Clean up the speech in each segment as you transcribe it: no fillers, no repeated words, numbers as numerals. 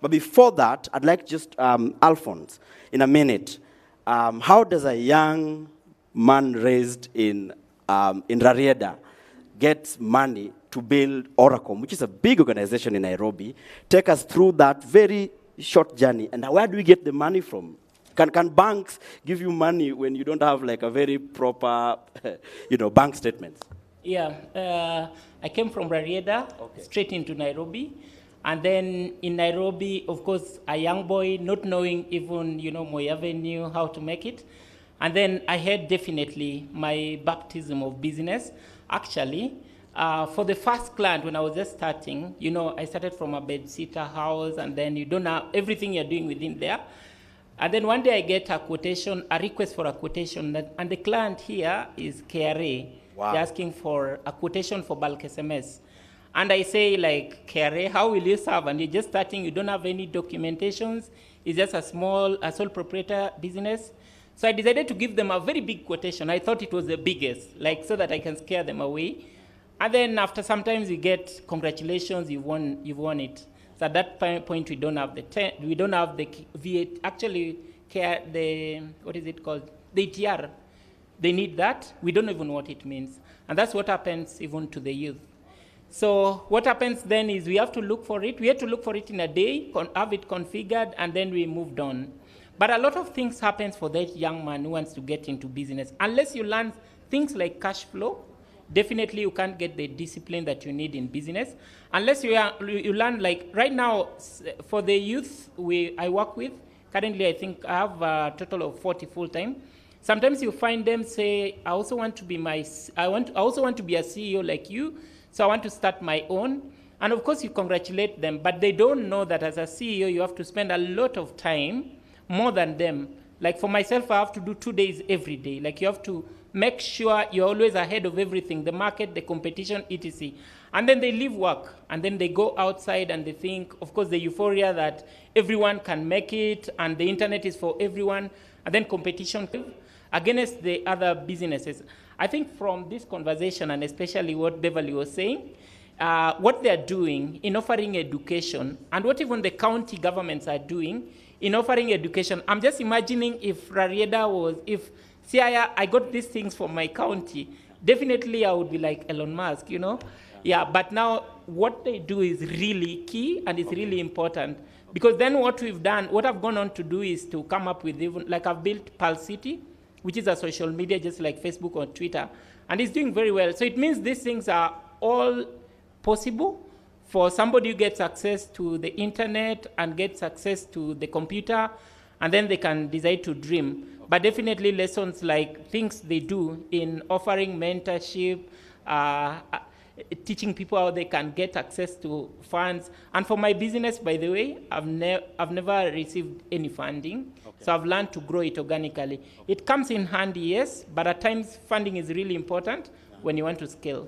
But before that, I'd like just, Alphonse, in a minute, how does a young man raised in Rarieda get money to build Oracom, which is a big organization in Nairobi? Take us through that very short journey, and where do we get the money from? Can banks give you money when you don't have like a very proper, bank statements? Yeah, I came from Rarieda, straight into Nairobi. And then in Nairobi, of course, a young boy, not knowing even, Moi Avenue, how to make it. And then I had definitely my baptism of business. Actually, for the first client, when I was just starting, I started from a bedsitter house, and then you don't know everything you're doing within there. And then one day I get a request for a quotation, and the client here is KRA. Wow. They're asking for a quotation for bulk SMS. And I say, like, KRA, how will you serve? And you're just starting, you don't have any documentations. It's just a sole proprietor business. So I decided to give them a very big quotation. I thought it was the biggest, so that I can scare them away. And then after sometimes you get, congratulations, you've won it. So at that point, we don't have the V8, actually, what is it called? The ETR. They need that. We don't even know what it means. And that's what happens even to the youth. So what happens then is we have to look for it. We had to look for it in a day, have it configured, and then we moved on. But a lot of things happens for that young man who wants to get into business. Unless you learn things like cash flow, definitely you can't get the discipline that you need in business. Unless you learn, like right now, for the youth I work with, currently I think I have a total of 40 full-time. Sometimes you find them say, I also want to be a CEO like you, so I want to start my own. And of course you congratulate them, but they don't know that as a CEO, you have to spend a lot of time, more than them. Like for myself, I have to do 2 days every day. Like you have to make sure you're always ahead of everything, the market, the competition, etc. And then they leave work, and then they go outside and they think, of course, the euphoria that everyone can make it, and the internet is for everyone, and then competition against the other businesses. I think from this conversation, and especially what Beverly was saying, what they're doing in offering education, and what even the county governments are doing in offering education. I'm just imagining if CIALA, I got these things from my county, definitely I would be like Elon Musk, Yeah, but now what they do is really key, and it's really important. Because then what I've gone on to do is to come up with I've built Pulse City, which is a social media just like Facebook or Twitter, and it's doing very well. So it means these things are all possible for somebody who gets access to the internet and gets access to the computer, and then they can decide to dream. But definitely lessons like things they do in offering mentorship, teaching people how they can get access to funds. And for my business, by the way, I've never received any funding. So I've learned to grow it organically. It comes in handy, yes, but at times funding is really important when you want to scale.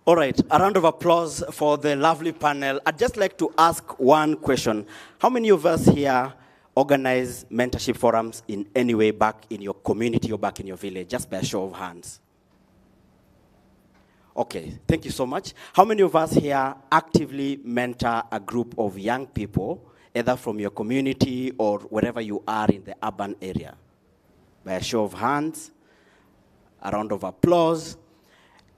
All right, a round of applause for the lovely panel. I'd just like to ask one question. How many of us here organize mentorship forums in any way back in your community or back in your village? Just by a show of hands. Okay, thank you so much. How many of us here actively mentor a group of young people, either from your community or wherever you are in the urban area? By a show of hands, a round of applause.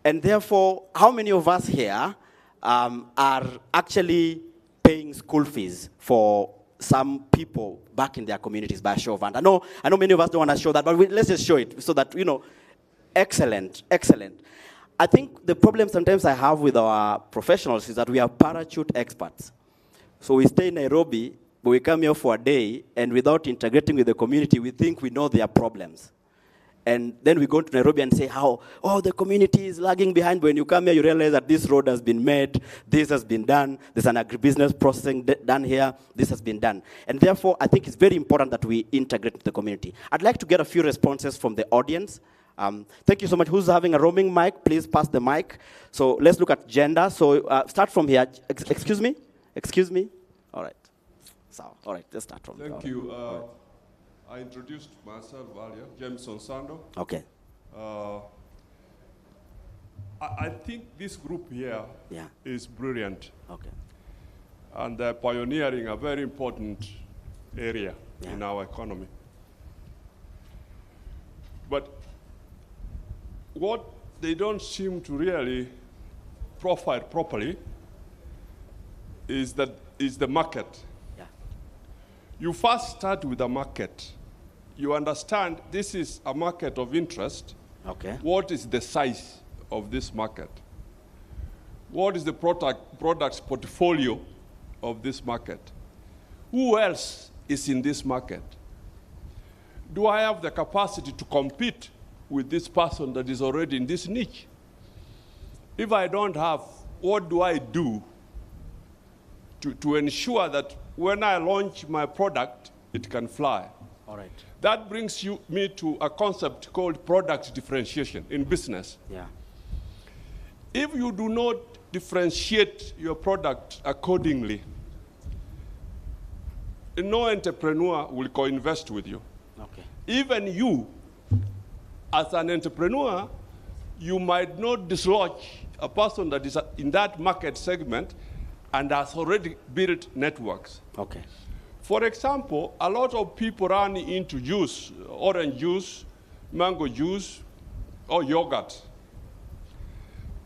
And therefore, how many of us here are actually paying school fees for some people back in their communities by a show of hands? I know many of us don't want to show that, but let's just show it so that, excellent, excellent. I think the problem sometimes I have with our professionals is that we are parachute experts. So we stay in Nairobi, but we come here for a day, and without integrating with the community, we think we know their problems. And then we go to Nairobi and say the community is lagging behind. But when you come here, you realize that this road has been made, this has been done, there's an agribusiness processing done here, this has been done. And therefore, I think it's very important that we integrate with the community. I'd like to get a few responses from the audience. Thank you so much. Who's having a roaming mic? Please pass the mic. So let's look at gender. So start from here. Excuse me? Excuse me? All right. So, all right, let's start from here. Thank you. I introduced myself earlier, Jameson Sando. Okay. I think this group here is brilliant. Okay. and they're pioneering a very important area in our economy. But what they don't seem to really profile properly is the market. Yeah. You first start with the market. You understand this is a market of interest. Okay. What is the size of this market? What is the product's portfolio of this market? Who else is in this market? Do I have the capacity to compete with this person that is already in this niche? If I don't have, what do I do to ensure that when I launch my product, it can fly? All right. That brings me to a concept called product differentiation in business. Yeah. If you do not differentiate your product accordingly, no entrepreneur will co-invest with you. Okay. Even you, as an entrepreneur, you might not dislodge a person that is in that market segment and has already built networks. Okay. For example, a lot of people run into juice, orange juice, mango juice, or yogurt.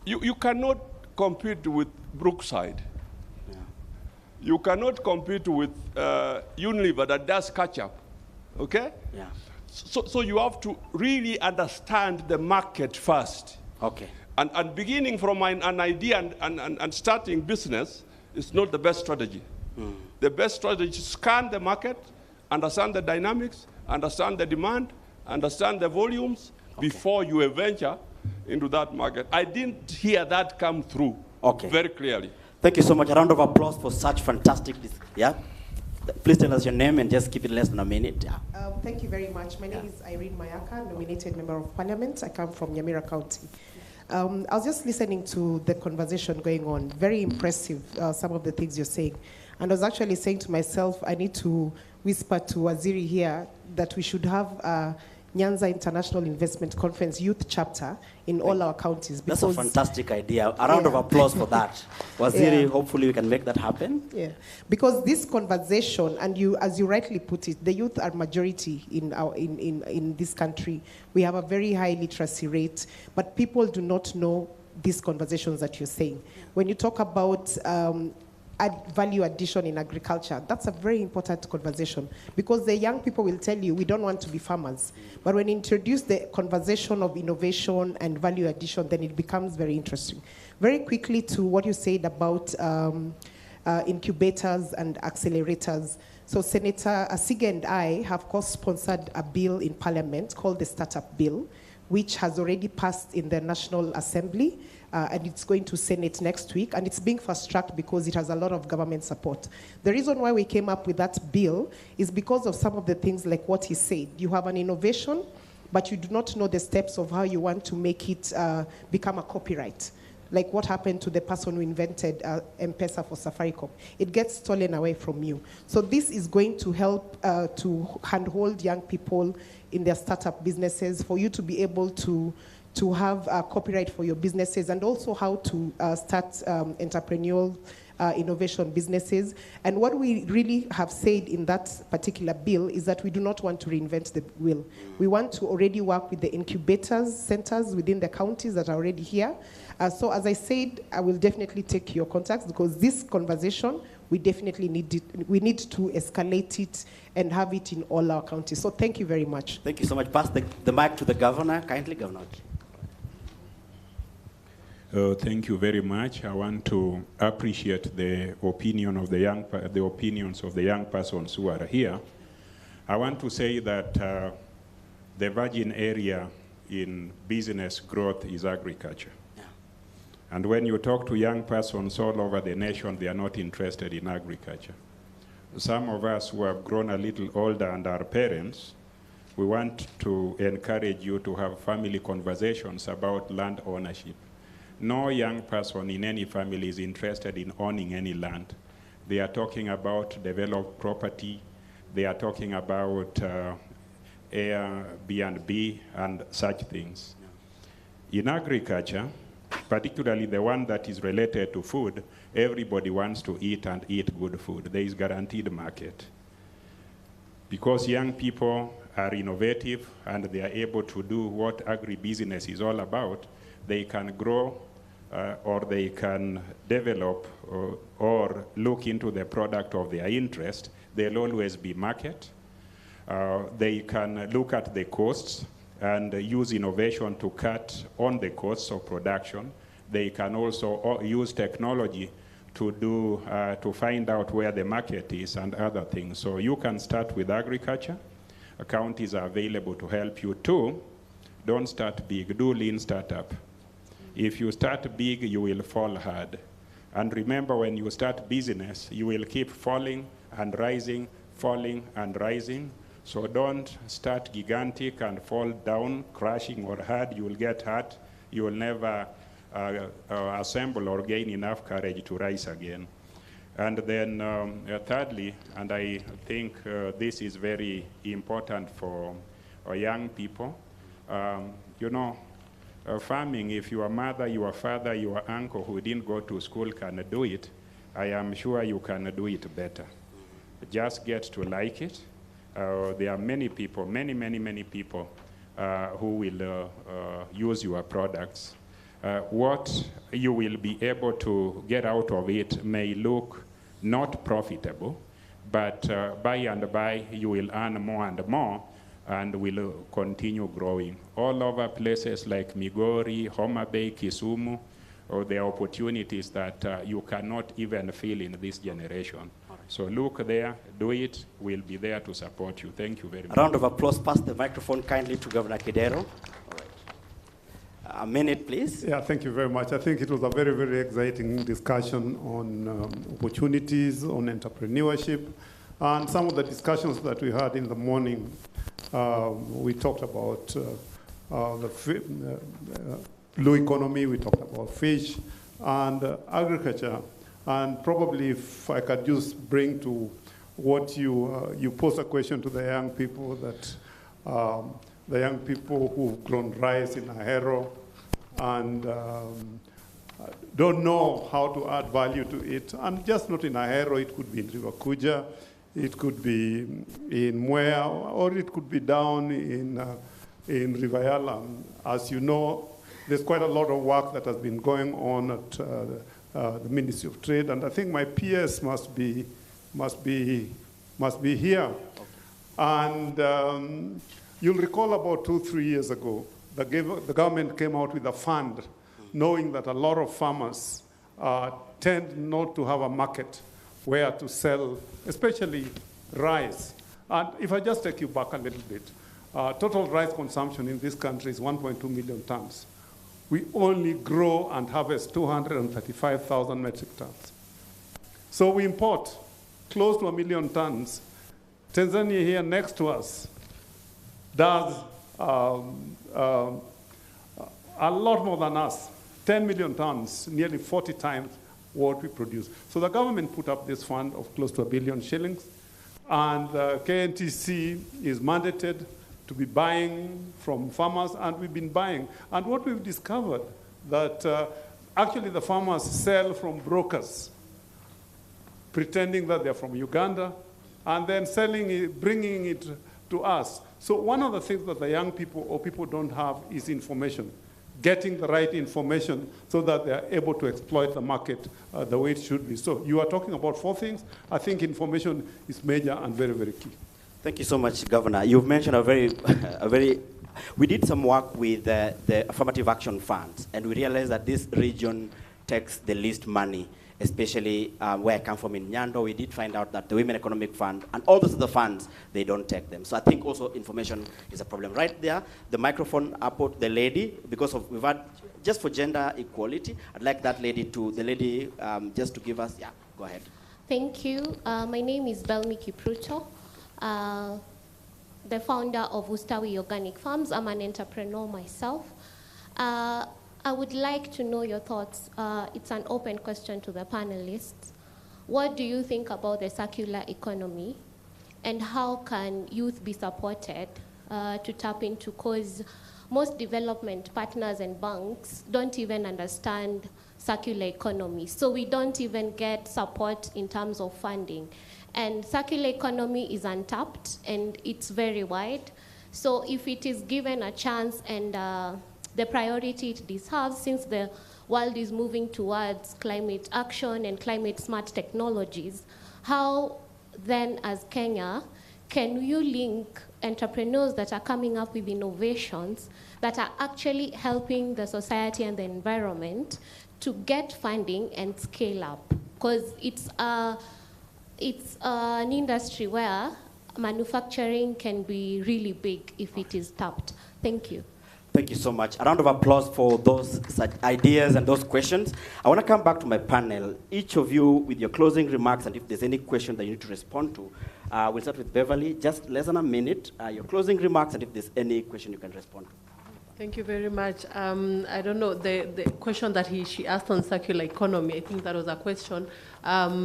You cannot compete with Brookside. Yeah. You cannot compete with Unilever that does ketchup, okay? Yeah. So you have to really understand the market first. Okay. And beginning from an idea and starting business is not the best strategy. The best strategy is scan the market, understand the dynamics, understand the demand, understand the volumes before you venture into that market. I didn't hear that come through very clearly. Thank you so much. A round of applause for such fantastic. Yeah. Please tell us your name and just keep it less than a minute. Yeah. Thank you very much. My name is Irene Mayaka, nominated member of parliament. I come from Nyamira County. I was just listening to the conversation going on. Very impressive, some of the things you're saying. And I was actually saying to myself, I need to whisper to Waziri here that we should have a Nyanza International Investment Conference youth chapter in all our counties. That's a fantastic idea. A round of applause for that. Waziri, hopefully we can make that happen. Yeah, because this conversation, and you, as you rightly put it, the youth are majority in this country. We have a very high literacy rate, but people do not know these conversations that you're saying. When you talk about value addition in agriculture, that's a very important conversation, because the young people will tell you, we don't want to be farmers. But when you introduce the conversation of innovation and value addition, then it becomes very interesting. Very quickly to what you said about incubators and accelerators. So Senator Asige and I have co-sponsored a bill in Parliament called the Startup Bill, which has already passed in the National Assembly, and it's going to Senate next week, and it's being fast-tracked because it has a lot of government support. The reason why we came up with that bill is because of some of the things like what he said. You have an innovation, but you do not know the steps of how you want to make it become a copyright. Like what happened to the person who invented M-Pesa for Safaricom. It gets stolen away from you. So this is going to help to handhold young people in their startup businesses, for you to be able to have copyright for your businesses, and also how to start entrepreneurial innovation businesses. And what we really have said in that particular bill is that we do not want to reinvent the wheel. We want to already work with the incubators centers within the counties that are already here. So as I said, I will definitely take your contacts, because this conversation, we definitely need it. We need to escalate it and have it in all our counties. So thank you very much. Thank you so much. Pass the mic to the governor. Kindly, Governor. Thank you very much. I want to appreciate the opinion of the opinions of the young persons who are here. I want to say that the virgin area in business growth is agriculture. Yeah. And when you talk to young persons all over the nation, they are not interested in agriculture. Some of us who have grown a little older and are parents, we want to encourage you to have family conversations about land ownership. No young person in any family is interested in owning any land. They are talking about developed property. They are talking about Airbnb and such things. In agriculture, particularly the one that is related to food. Everybody wants to eat and eat good food. There is guaranteed market. Because young people are innovative and they are able to do what agribusiness is all about, they can grow or they can develop or look into the product of their interest. There'll always be market. They can look at the costs and use innovation to cut on the costs of production. They can also use technology to find out where the market is and other things. So you can start with agriculture. Counties are available to help you too. Don't start big, do lean startup. If you start big, you will fall hard. And remember, when you start business, you will keep falling and rising, falling and rising. So don't start gigantic and fall down, crashing or hard. You will get hurt. You will never assemble or gain enough courage to rise again. And then thirdly, and I think this is very important for young people, farming, if your mother, your father, your uncle who didn't go to school can do it, I am sure you can do it better. Just get to like it. There are many people, many people who will use your products. What you will be able to get out of it may look not profitable, but by and by you will earn more and more and will continue growing. All over places like Migori, Homa Bay, Kisumu, there are opportunities that you cannot even feel in this generation. So look there, do it, we'll be there to support you. Thank you very much. A round of applause. Pass the microphone kindly to Governor Kidero. All right. A minute, please. Yeah, thank you very much. I think it was a very, very exciting discussion on opportunities, on entrepreneurship, and some of the discussions that we had in the morning. We talked about the blue economy, we talked about fish, and agriculture. And probably if I could just bring to what you pose a question to the young people, that the young people who've grown rice in Ahero and don't know how to add value to it. And just not in Ahero, it could be in River Kuja, it could be in Mwea, or it could be down in River Yala. As you know, there's quite a lot of work that has been going on at the Ministry of Trade, and I think my PS must be here. Okay. And you'll recall about 2-3 years ago, the government came out with a fund, knowing that a lot of farmers tend not to have a market where to sell, especially rice. And if I just take you back a little bit, total rice consumption in this country is 1.2 million tons. We only grow and harvest 235,000 metric tons. So we import close to 1 million tons. Tanzania here next to us does a lot more than us, 10 million tons, nearly 40 times what we produce. So the government put up this fund of close to 1 billion shillings, and KNTC is mandated to be buying from farmers, and we've been buying. And what we've discovered, that actually the farmers sell from brokers, pretending that they're from Uganda, and then selling it, bringing it to us. So one of the things that the young people or people don't have is information, getting the right information so that they're able to exploit the market the way it should be. So you are talking about 4 things. I think information is major and very, very key. Thank you so much, Governor. You've mentioned we did some work with the affirmative action funds, and we realized that this region takes the least money, especially where I come from in Nyanza. We did find out that the Women Economic Fund and all those other funds, they don't take them. So I think also information is a problem. Right there, the microphone up to the lady, because we've had, just for gender equality, I'd like that lady just to give us, yeah, go ahead. Thank you. My name is Belmi Kipruto, the founder of Ustawi Organic Farms. I'm an entrepreneur myself. I would like to know your thoughts. It's an open question to the panelists. What do you think about the circular economy, and how can youth be supported to tap into? Because most development partners and banks don't even understand circular economy. So we don't even get support in terms of funding. And circular economy is untapped and it's very wide. So if it is given a chance and the priority it deserves, since the world is moving towards climate action and climate smart technologies, how then as Kenya can you link entrepreneurs that are coming up with innovations that are actually helping the society and the environment to get funding and scale up? Because it's an industry where manufacturing can be really big if it is tapped. Thank you. Thank you so much. A round of applause for those such ideas and those questions. I want to come back to my panel. Each of you with your closing remarks, and if there's any question that you need to respond to, we'll start with Beverly. Just less than a minute. Your closing remarks, and if there's any question you can respond to. Thank you very much. I don't know, the question that she asked on circular economy, I think that was a question.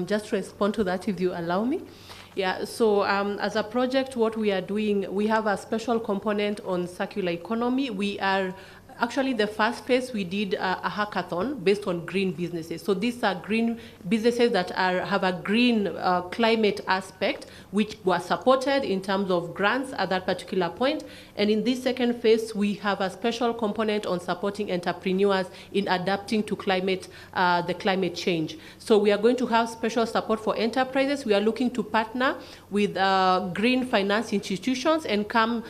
Just to respond to that, if you allow me. Yeah, so as a project, what we are doing, we have a special component on circular economy. We are actually, the first phase, we did a hackathon based on green businesses. So these are green businesses that have a green climate aspect, which were supported in terms of grants at that particular point. And in this second phase, we have a special component on supporting entrepreneurs in adapting to the climate change. So we are going to have special support for enterprises. We are looking to partner with green finance institutions, and come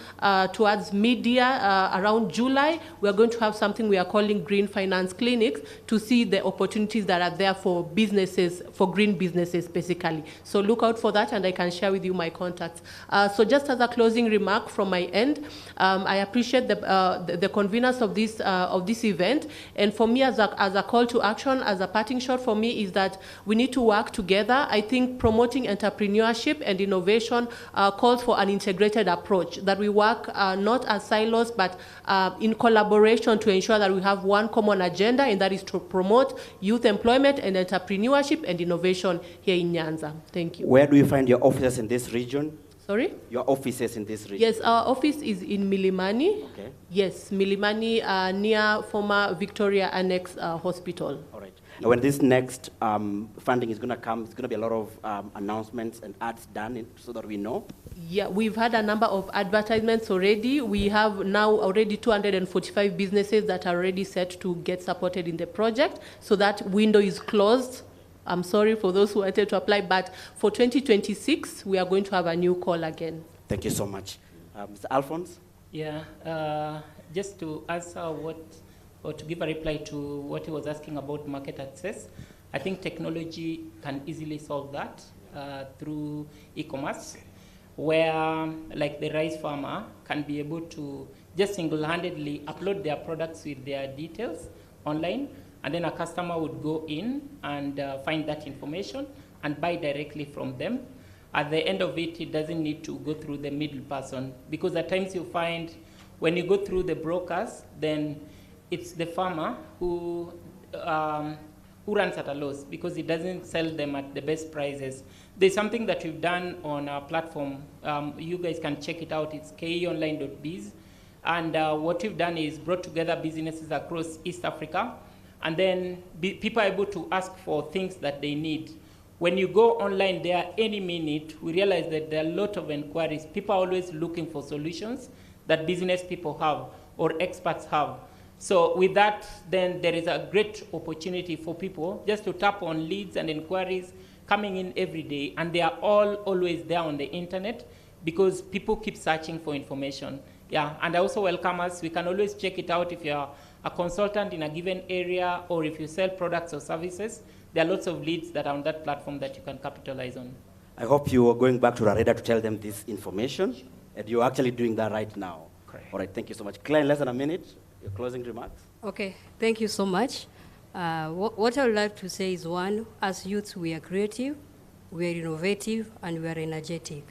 towards mid-year, around July, we are going to have something we are calling green finance clinics to see the opportunities that are there for businesses, for green businesses basically. So look out for that, and I can share with you my contacts. So just as a closing remark from my end, I appreciate the conveners of this event. And for me, as a call to action, as a parting shot for me, is that we need to work together. I think promoting entrepreneurship and innovation calls for an integrated approach, that we work not as silos, but in collaboration to ensure that we have one common agenda, and that is to promote youth employment and entrepreneurship and innovation here in Nyanza. Thank you. Where do you find your offices in this region? Sorry? Your offices in this region? Yes, our office is in Milimani. Okay. Yes, Milimani, near former Victoria Annex Hospital. All right. And when this next funding is going to come, it's going to be a lot of announcements and ads done so that we know? Yeah, we've had a number of advertisements already. We have now already 245 businesses that are already set to get supported in the project. So that window is closed. I'm sorry for those who wanted to apply, but for 2026, we are going to have a new call again. Thank you so much. Mr. Alphonse? Yeah, just to answer or to give a reply to what he was asking about market access, I think technology can easily solve that through e-commerce, where like the rice farmer can be able to just single-handedly upload their products with their details online, and then a customer would go in and find that information and buy directly from them. At the end of it, it doesn't need to go through the middle person, because at times you find when you go through the brokers, then it's the farmer who runs at a loss because it doesn't sell them at the best prices. There's something that we've done on our platform. You guys can check it out. It's keonline.biz. And what we've done is brought together businesses across East Africa, and then people are able to ask for things that they need. When you go online there any minute, we realize that there are a lot of inquiries. People are always looking for solutions that business people have or experts have. So with that, then there is a great opportunity for people just to tap on leads and inquiries coming in every day, and they are all always there on the internet because people keep searching for information. Yeah, and I also welcome us. We can always check it out if you're a consultant in a given area or if you sell products or services. There are lots of leads that are on that platform that you can capitalize on. I hope you are going back to Rareda to tell them this information, and you're actually doing that right now. Correct. All right, thank you so much. Claire, in less than a minute, your closing remarks. Okay, thank you so much. What I would like to say is, one, as youths, we are creative, we are innovative, and we are energetic.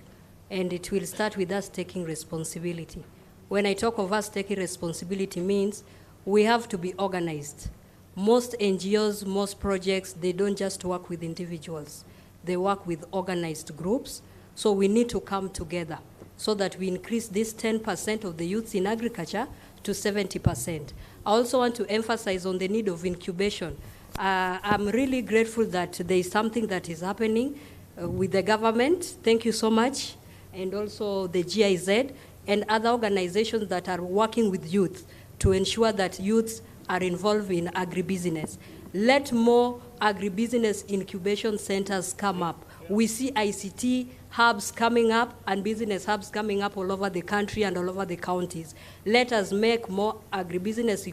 And it will start with us taking responsibility. When I talk of us taking responsibility means we have to be organized. Most NGOs, most projects, they don't just work with individuals. They work with organized groups. So we need to come together so that we increase this 10% of the youths in agriculture to 70%. I also want to emphasize on the need of incubation. I'm really grateful that there is something that is happening with the government. Thank you so much. And also the GIZ and other organizations that are working with youth to ensure that youths are involved in agribusiness. Let more agribusiness incubation centers come up. We see ICT hubs coming up and business hubs coming up all over the country and all over the counties. Let us make more agribusiness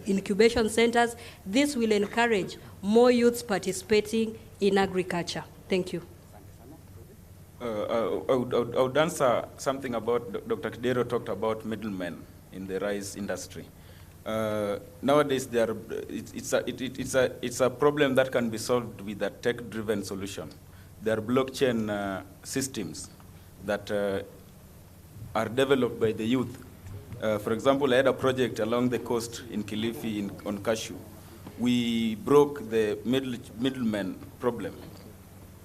incubation centers. This will encourage more youths participating in agriculture. Thank you. I would answer something about Dr. Kidero talked about middlemen in the rice industry. Nowadays, it's a problem that can be solved with a tech-driven solution. There are blockchain systems that are developed by the youth. For example, I had a project along the coast in Kilifi on cashew. We broke the middleman problem.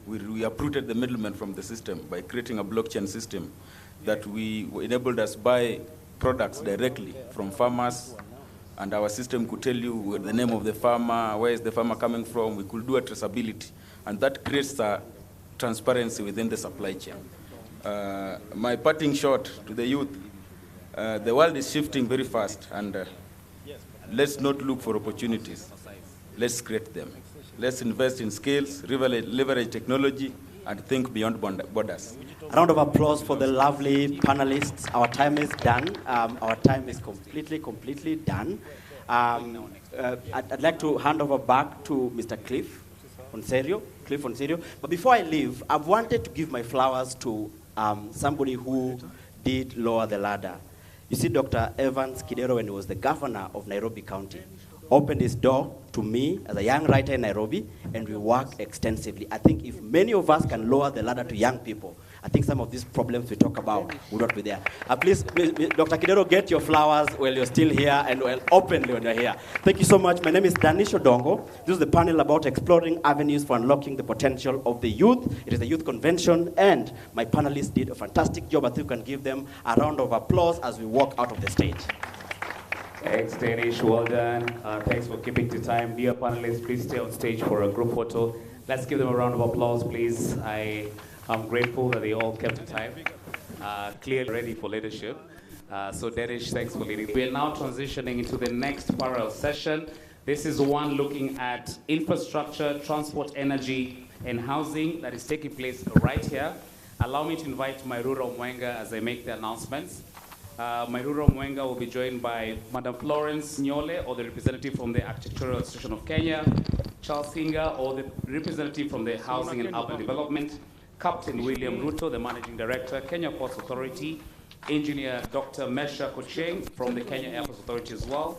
We uprooted the middleman from the system by creating a blockchain system that enabled us buy products directly from farmers, and our system could tell you the name of the farmer, where is the farmer coming from. We could do a traceability, and that creates a transparency within the supply chain. My parting shot to the youth, the world is shifting very fast, and let's not look for opportunities. Let's create them. Let's invest in skills, leverage technology, and think beyond borders. A round of applause for the lovely panelists. Our time is done. Our time is completely done. I'd like to hand over back to Mr. Cliff Onserio. But before I leave, I've wanted to give my flowers to somebody who did lower the ladder. You see, Dr. Evans Kidero, when he was the governor of Nairobi County, opened his door to me as a young writer in Nairobi, and we worked extensively. I think if many of us can lower the ladder to young people, I think some of these problems we talk about would not be there. Please, Dr. Kidero, get your flowers while you're still here and openly when you're here. Thank you so much. My name is Danish Odongo. This is the panel about exploring avenues for unlocking the potential of the youth. It is a youth convention, and my panelists did a fantastic job. I think we can give them a round of applause as we walk out of the stage. Thanks, Danish. Well done. Thanks for keeping to time. Dear panelists, please stay on stage for a group photo. Let's give them a round of applause, please. I'm grateful that they all kept to time. Clearly ready for leadership. So Danish, thanks for leading. We are now transitioning into the next parallel session. This is one looking at infrastructure, transport, energy, and housing that is taking place right here. Allow me to invite Mairura Mwenga as I make the announcements. Mairura Mwenga will be joined by Madam Florence Nyole, or the representative from the Architectural Association of Kenya, Charles Hinga, or the representative from the Housing and Urban Development, Captain William Ruto, the Managing Director, Kenya Ports Authority, Engineer Dr. Mesha Kocheng from the Kenya Airports Authority as well,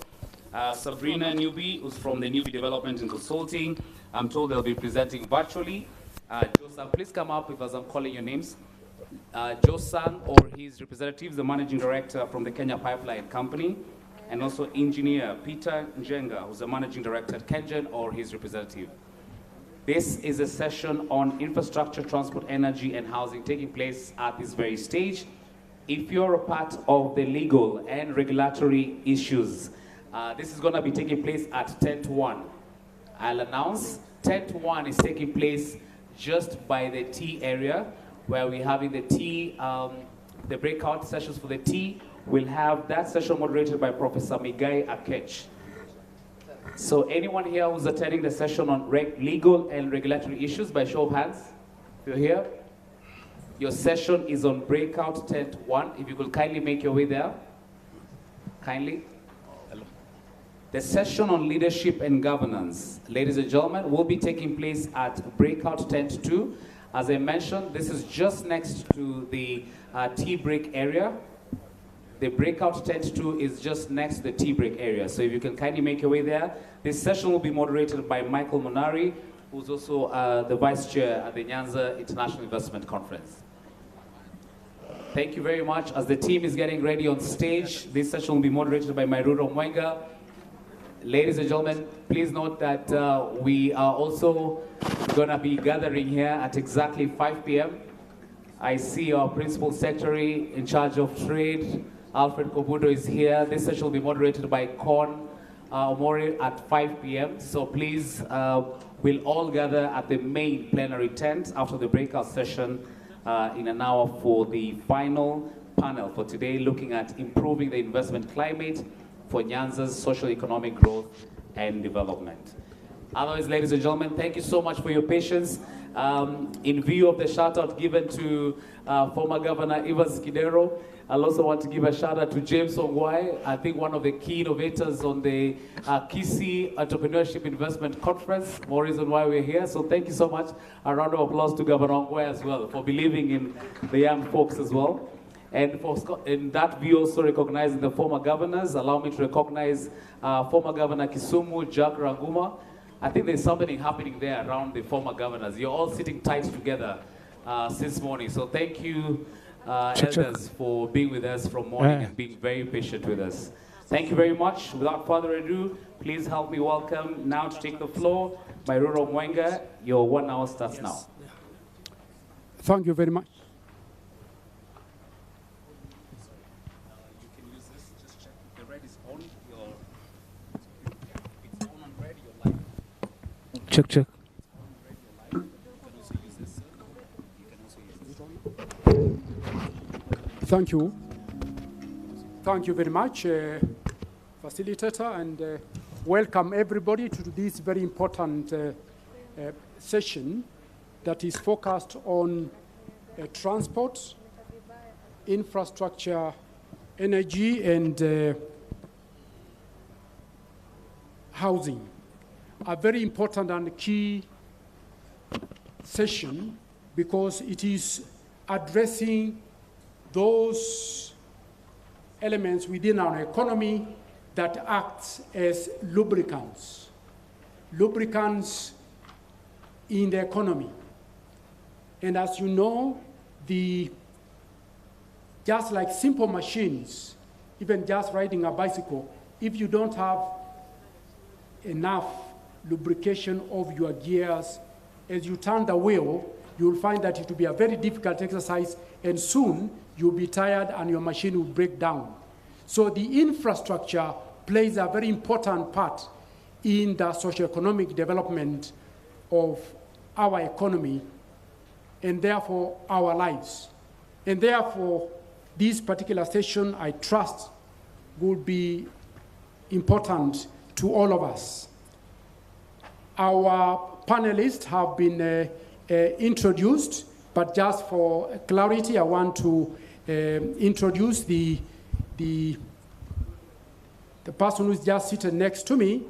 Sabrina Newby, who's from the Newby Development and Consulting. I'm told they'll be presenting virtually. Joseph, please come up as I'm calling your names. Joe Sang or his representative, the Managing Director from the Kenya Pipeline Company, and also Engineer Peter Njenga, who's the Managing Director at Kengen, or his representative. This is a session on infrastructure, transport, energy, and housing taking place at this very stage. If you're a part of the legal and regulatory issues, this is going to be taking place at 10 to 1. I'll announce 10 to 1 is taking place just by the T area, where we're having the T, the breakout sessions for the T. We'll have that session moderated by Professor Migai Akech. So anyone here who's attending the session on legal and regulatory issues, by show of hands, if you're here, your session is on breakout 10 to 1. If you could kindly make your way there, kindly. Hello. The session on leadership and governance, ladies and gentlemen, will be taking place at breakout 10 to 2. As I mentioned, this is just next to the tea break area. The breakout 10 to 2 is just next to the tea break area. So if you can kindly make your way there. This session will be moderated by Michael Monari, who's also the Vice Chair at the Nyanza International Investment Conference. Thank you very much. As the team is getting ready on stage, this session will be moderated by Mairura Mwenga. Ladies and gentlemen, please note that we are also going to be gathering here at exactly 5 p.m. I see our Principal Secretary in charge of trade, Alfred Kobudo is here. This session will be moderated by Con Omori at 5 p.m. So please, we'll all gather at the main plenary tent after the breakout session in an hour for the final panel for today, looking at improving the investment climate for Nyanza's social economic growth and development. Otherwise, ladies and gentlemen, thank you so much for your patience. In view of the shout out given to former Governor Evans Kidero, I'll also want to give a shout out to James Ongwae, I think one of the key innovators on the KISI Entrepreneurship Investment Conference. More reason why we're here. So thank you so much. A round of applause to Governor Ongwae as well for believing in the young folks as well. And in that view, also recognizing the former governors, allow me to recognize former Governor KISUMU, Jack Ranguma. I think there's something happening there around the former governors. You're all sitting tight together since morning. So thank you, elders, for being with us from morning and being very patient with us. Thank you very much. Without further ado, please help me welcome now to take the floor by Ruro Mwenga. Your 1 hour starts now. Thank you very much. Check. Thank you. Thank you very much, facilitator, and welcome everybody to this very important session that is focused on transport, infrastructure, energy, and housing. A very important and key session because it is addressing those elements within our economy that act as lubricants in the economy. And as you know, just like simple machines, even just riding a bicycle, if you don't have enough lubrication of your gears, as you turn the wheel, you'll find that it will be a very difficult exercise, and soon you'll be tired and your machine will break down. So the infrastructure plays a very important part in the socio-economic development of our economy and therefore our lives. And therefore, this particular session, I trust, will be important to all of us. Our panelists have been introduced, but just for clarity, I want to introduce the person who's just sitting next to me,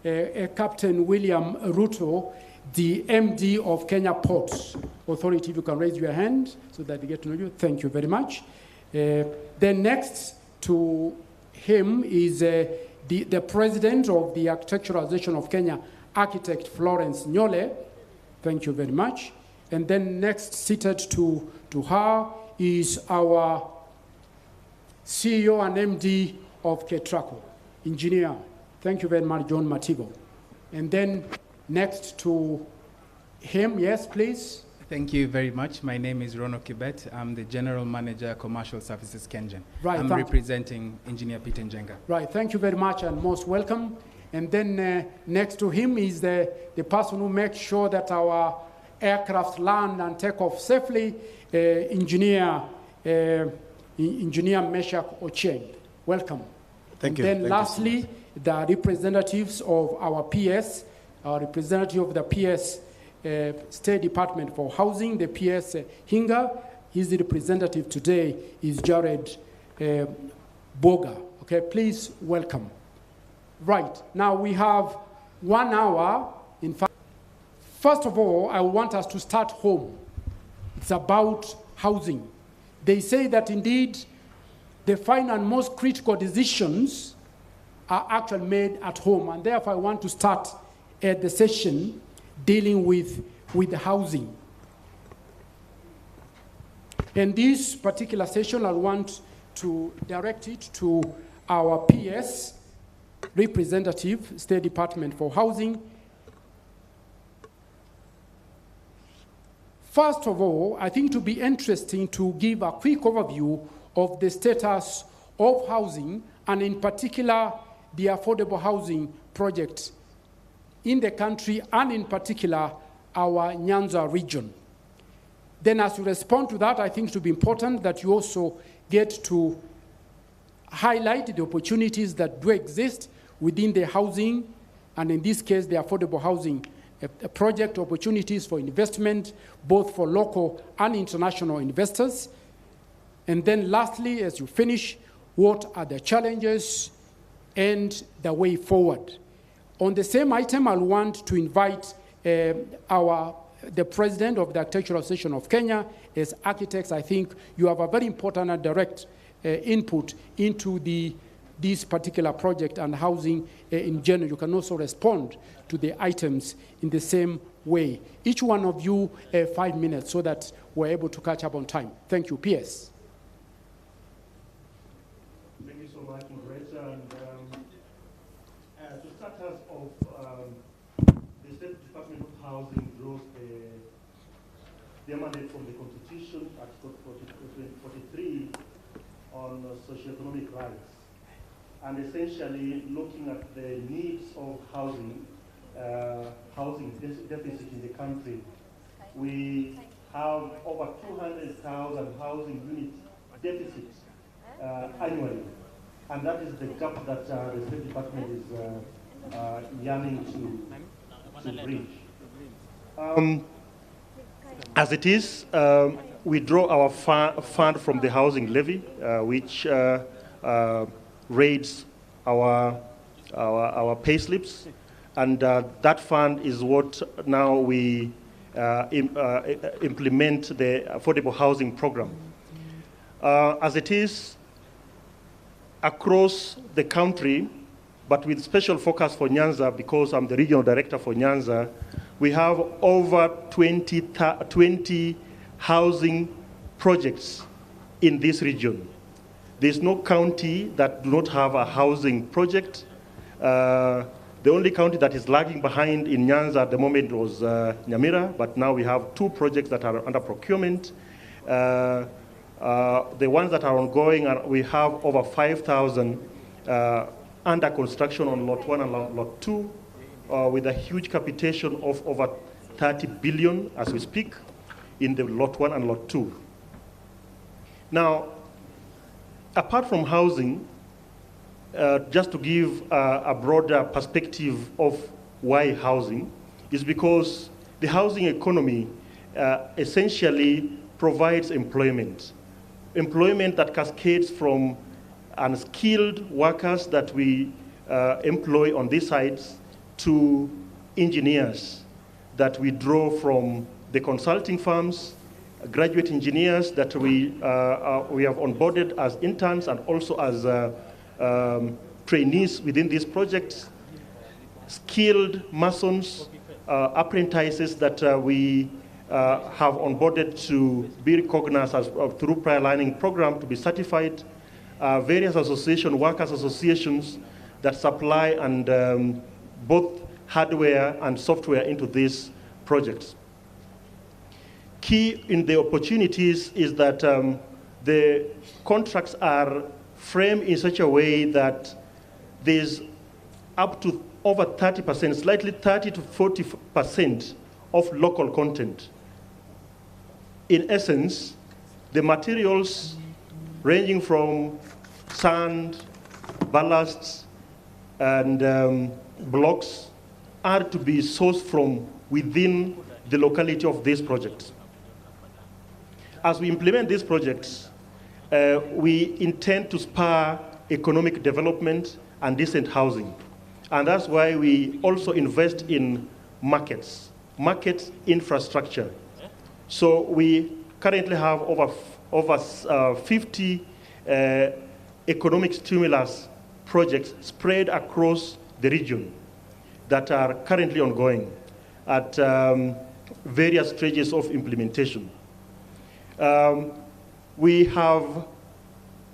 Captain William Ruto, the MD of Kenya Ports Authority. If you can raise your hand so that they get to know you. Thank you very much. Then next to him is the president of the Architectural Association of Kenya, Architect Florence Nyole. Thank you very much. And then next seated to her is our CEO and MD of Ketraco, engineer. Thank you very much, John Matigo. And then next to him, yes, please. Thank you very much. My name is Rono Kibet. I'm the General Manager, Commercial Services, Kengen. Right, I'm representing Engineer Peter Njenga. Right, thank you very much and most welcome. And then next to him is the person who makes sure that our aircraft land and take off safely, Engineer Meshach Ocheng. Welcome. Thank you. Then lastly, the representatives of our PS, our representative of the PS State Department for Housing, the PS Hinga. His representative today is Jared Boga. Okay, please welcome. Right, now we have 1 hour. In fact, first of all, I want us to start home. It's about housing. They say that indeed the final and most critical decisions are actually made at home, and therefore I want to start at the session dealing with housing. In this particular session, I want to direct it to our PS representative, State Department for Housing. First of all, I think it would be interesting to give a quick overview of the status of housing, and in particular, the affordable housing project in the country, and in particular, our Nyanza region. Then as you respond to that, I think it would be important that you also get to highlight the opportunities that do exist within the housing, and in this case, the affordable housing project opportunities for investment, both for local and international investors. And then lastly, as you finish, what are the challenges and the way forward? On the same item, I'll want to invite the president of the Architectural Association of Kenya. As architects, I think you have a very important and direct input into this particular project and housing in general. You can also respond to the items in the same way. Each one of you 5 minutes so that we're able to catch up on time. Thank you. PS. Thank you so much, moderator. And the status of the State Department of Housing draws the mandate from the Constitution, Article 43, on socioeconomic rights, and essentially looking at the needs of housing deficit in the country. We have over 200,000 housing unit deficit annually, and that is the gap that the State Department is yearning to bridge. As it is, we draw our fund from the housing levy, which rates our pay slips, and that fund is what now we implement the affordable housing program. As it is, across the country, but with special focus for Nyanza, because I'm the regional director for Nyanza, we have over 20 housing projects in this region. There's no county that do not have a housing project. The only county that is lagging behind in Nyanza at the moment was Nyamira, but now we have 2 projects that are under procurement. The ones that are ongoing, we have over 5,000 under construction on Lot 1 and Lot 2, with a huge capitation of over 30 billion as we speak in the Lot 1 and Lot 2. Now, apart from housing, just to give a broader perspective of why housing, is because the housing economy essentially provides employment. Employment that cascades from unskilled workers that we employ on these sites to engineers that we draw from the consulting firms, graduate engineers that we have onboarded as interns and also as trainees within these projects, skilled masons, apprentices that we have onboarded to be recognized as through prior learning program to be certified, various association, workers associations that supply and both hardware and software into these projects. Key in the opportunities is that the contracts are framed in such a way that there's up to over 30%, slightly 30 to 40% of local content. In essence, the materials ranging from sand, ballasts, and blocks are to be sourced from within the locality of these projects. As we implement these projects, we intend to spur economic development and decent housing. And that's why we also invest in market infrastructure. So we currently have over 50 economic stimulus projects spread across the region that are currently ongoing at various stages of implementation. We have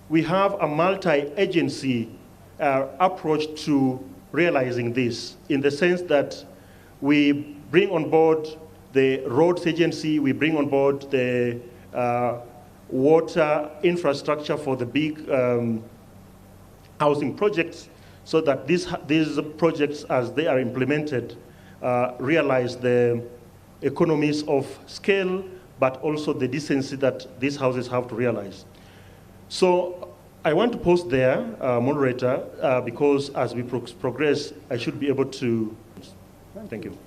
a multi-agency approach to realizing this, in the sense that we bring on board the roads agency, we bring on board the water infrastructure for the big housing projects so that these projects, as they are implemented, realize the economies of scale, but also the decency that these houses have to realize. So I want to pause there, moderator, because as we progress, I should be able to. Thank you.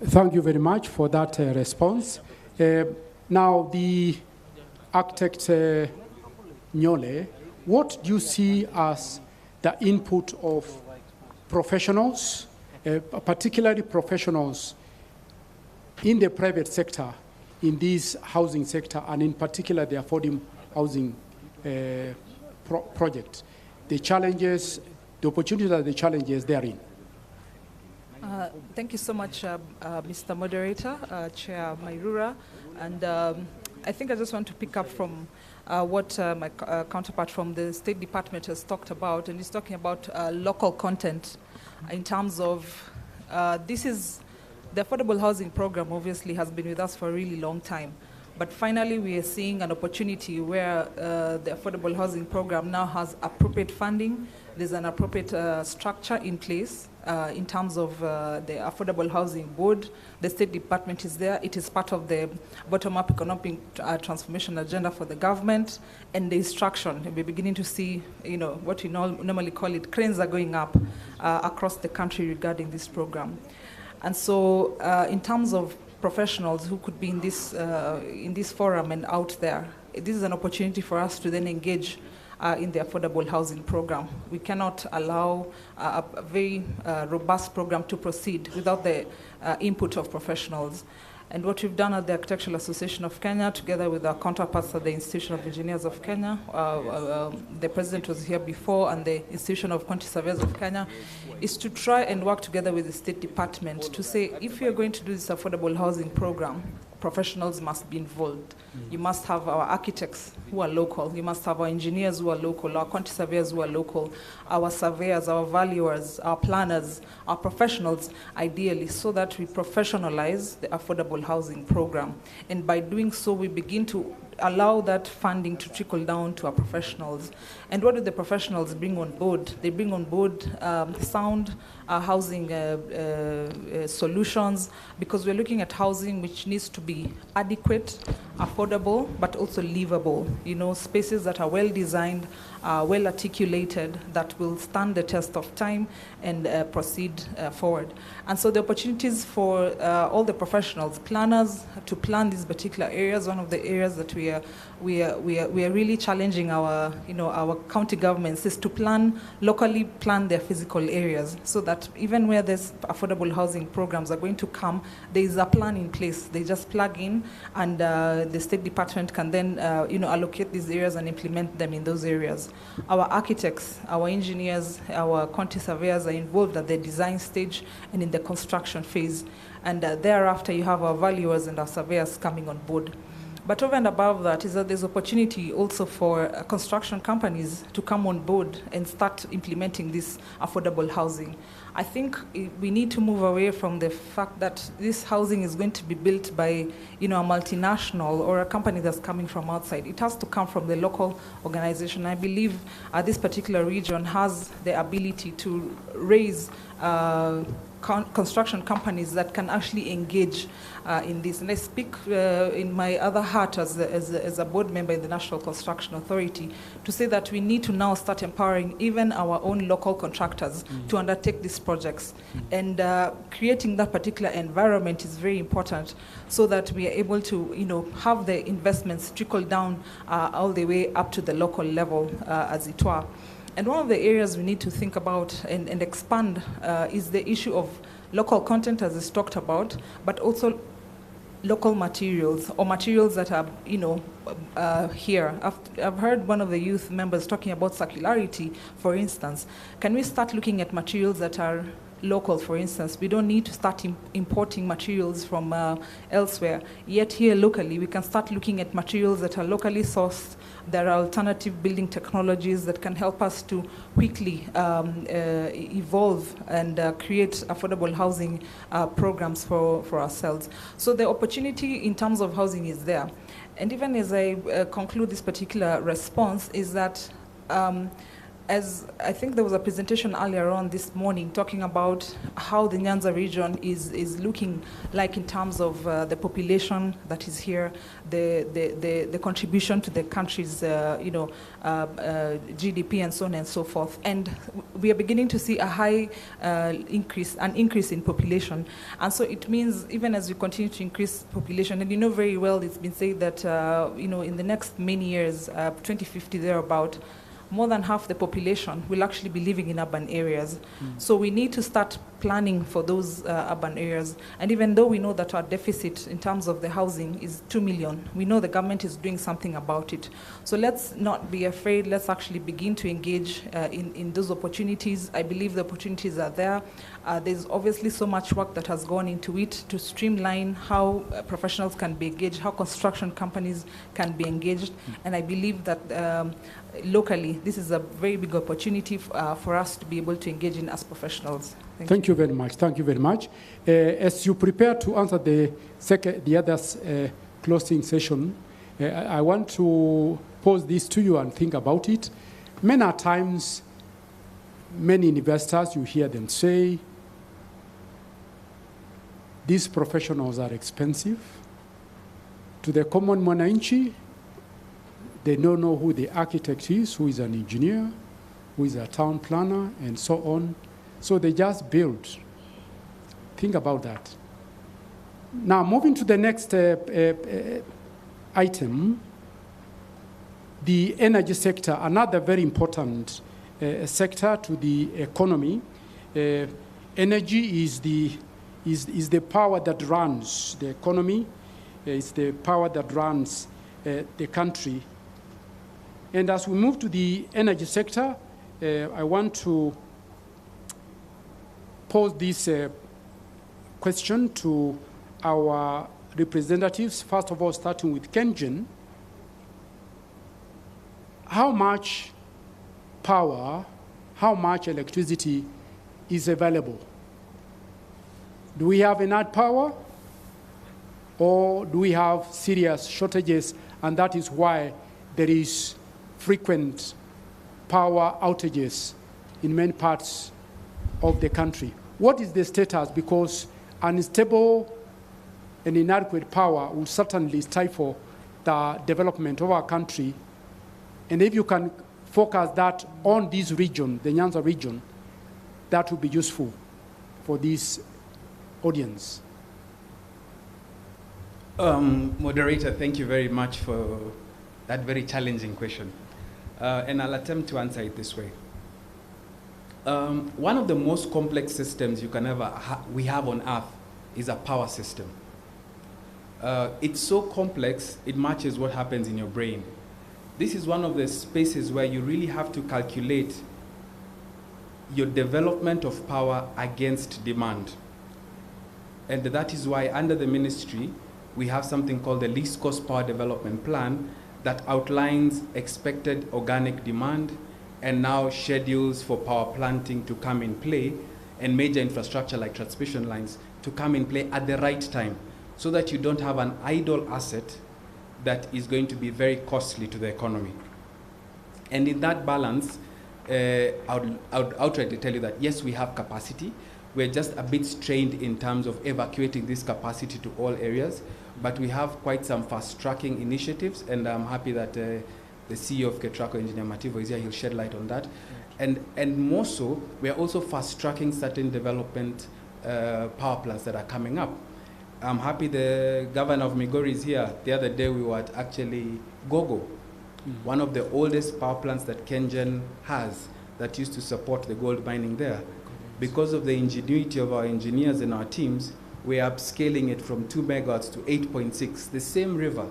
Thank you very much for that response. Now, the architect Nyole, what do you see as the input of professionals, particularly professionals in the private sector, in this housing sector, and in particular the affordable housing project, the challenges, the opportunities and the challenges therein? Thank you so much, Mr. Moderator, Chair Mairura. And I think I just want to pick up from what my counterpart from the State Department has talked about, and he's talking about local content in terms of this is the affordable housing program obviously has been with us for a really long time. But finally, we are seeing an opportunity where the affordable housing program now has appropriate funding. There's an appropriate structure in place in terms of the Affordable Housing Board. The State Department is there. It is part of the bottom-up economic transformation agenda for the government, and the instruction. We're beginning to see, what we normally call it, cranes are going up across the country regarding this program. And so in terms of professionals who could be in this forum and out there, this is an opportunity for us to then engage in the affordable housing program. We cannot allow a very robust program to proceed without the input of professionals. And what we've done at the Architectural Association of Kenya, together with our counterparts at the Institution of Engineers of Kenya, the president was here before, and the Institution of Quantity Surveyors of Kenya, is to try and work together with the State Department to say, if you're going to do this affordable housing program, professionals must be involved. You must have our architects who are local. You must have our engineers who are local, our quantity surveyors who are local, our surveyors, our valuers, our planners, our professionals, ideally, so that we professionalize the affordable housing program. And by doing so, we begin to allow that funding to trickle down to our professionals. And what do the professionals bring on board? They bring on board sound housing solutions, because we're looking at housing which needs to be adequate, affordable, but also livable. Spaces that are well designed, well articulated, that will stand the test of time and proceed forward. And so the opportunities for all the professionals, planners, to plan these particular areas. One of the areas that we are really challenging our county governments is to locally plan their physical areas, so that even where there's affordable housing programs are going to come, there is a plan in place. They just plug in, and the State Department can then allocate these areas and implement them in those areas. Our architects, our engineers, our quantity surveyors are involved at the design stage and in the construction phase. And thereafter, you have our valuers and our surveyors coming on board. But over and above that is that there's opportunity also for construction companies to come on board and start implementing this affordable housing. I think we need to move away from the fact that this housing is going to be built by a multinational or a company that's coming from outside. It has to come from the local organization. I believe this particular region has the ability to raise construction companies that can actually engage in this. And I speak in my other hat as a board member in the National Construction Authority to say that we need to now start empowering even our own local contractors to undertake these projects. And creating that particular environment is very important, so that we are able to have the investments trickle down all the way up to the local level, as it were. And one of the areas we need to think about and expand is the issue of local content, as is talked about, but also local materials, or materials that are, here. I've heard one of the youth members talking about circularity, for instance. Can we start looking at materials that are local, for instance. We don't need to start importing materials from elsewhere. Yet here locally, we can start looking at materials that are locally sourced. There are alternative building technologies that can help us to quickly evolve and create affordable housing programs for ourselves. So the opportunity in terms of housing is there. And even as I conclude this particular response is that as I think there was a presentation earlier on this morning talking about how the Nyanza region is looking like in terms of the population that is here, the contribution to the country's GDP and so on and so forth. And we are beginning to see a high increase in population. And so it means even as we continue to increase population, and you know very well it's been said that in the next many years, 2050 thereabout, more than half the population will actually be living in urban areas. So we need to start planning for those urban areas. And even though we know that our deficit in terms of the housing is 2 million, we know the government is doing something about it. So let's not be afraid. Let's actually begin to engage in those opportunities. I believe the opportunities are there. There's obviously so much work that has gone into it to streamline how professionals can be engaged, how construction companies can be engaged. And I believe that locally, this is a very big opportunity for us to be able to engage in as professionals. Thank you very much. Thank you very much. As you prepare to answer the other's closing session, I want to pose this to you and think about it. Many times, many investors, you hear them say, these professionals are expensive. To the common mwananchi, they don't know who the architect is, who is an engineer, who is a town planner, and so on. So they just build. Think about that. Now, moving to the next item, the energy sector, another very important sector to the economy. Energy is the power that runs the economy. It's the power that runs the country. And as we move to the energy sector, I want to pose this question to our representatives, first of all, starting with Kenjen. How much power, how much electricity is available? Do we have enough power, or do we have serious shortages, and that is why there is frequent power outages in many parts of the country? What is the status? Because unstable and inadequate power will certainly stifle the development of our country. And if you can focus that on this region, the Nyanza region, that would be useful for this audience. Moderator, thank you very much for that very challenging question. And I'll attempt to answer it this way. One of the most complex systems you can ever we have on Earth is a power system. It's so complex, it matches what happens in your brain. This is one of the spaces where you really have to calculate your development of power against demand. And that is why under the ministry, we have something called the least cost power development plan that outlines expected organic demand and now schedules for power planting to come in play and major infrastructure like transmission lines to come in play at the right time so that you don't have an idle asset that is going to be very costly to the economy. And in that balance, I would outrightly tell you that yes, we have capacity. We're just a bit strained in terms of evacuating this capacity to all areas, but we have quite some fast-tracking initiatives, and I'm happy that the CEO of Ketraco, Engineer Mativo, is here. He'll shed light on that. And more so, we're also fast-tracking certain development power plants that are coming up. I'm happy the governor of Migori is here. The other day we were at actually Gogo, one of the oldest power plants that Kengen has that used to support the gold mining there. Because of the ingenuity of our engineers and our teams, we're upscaling it from 2 megawatts to 8.6, the same river.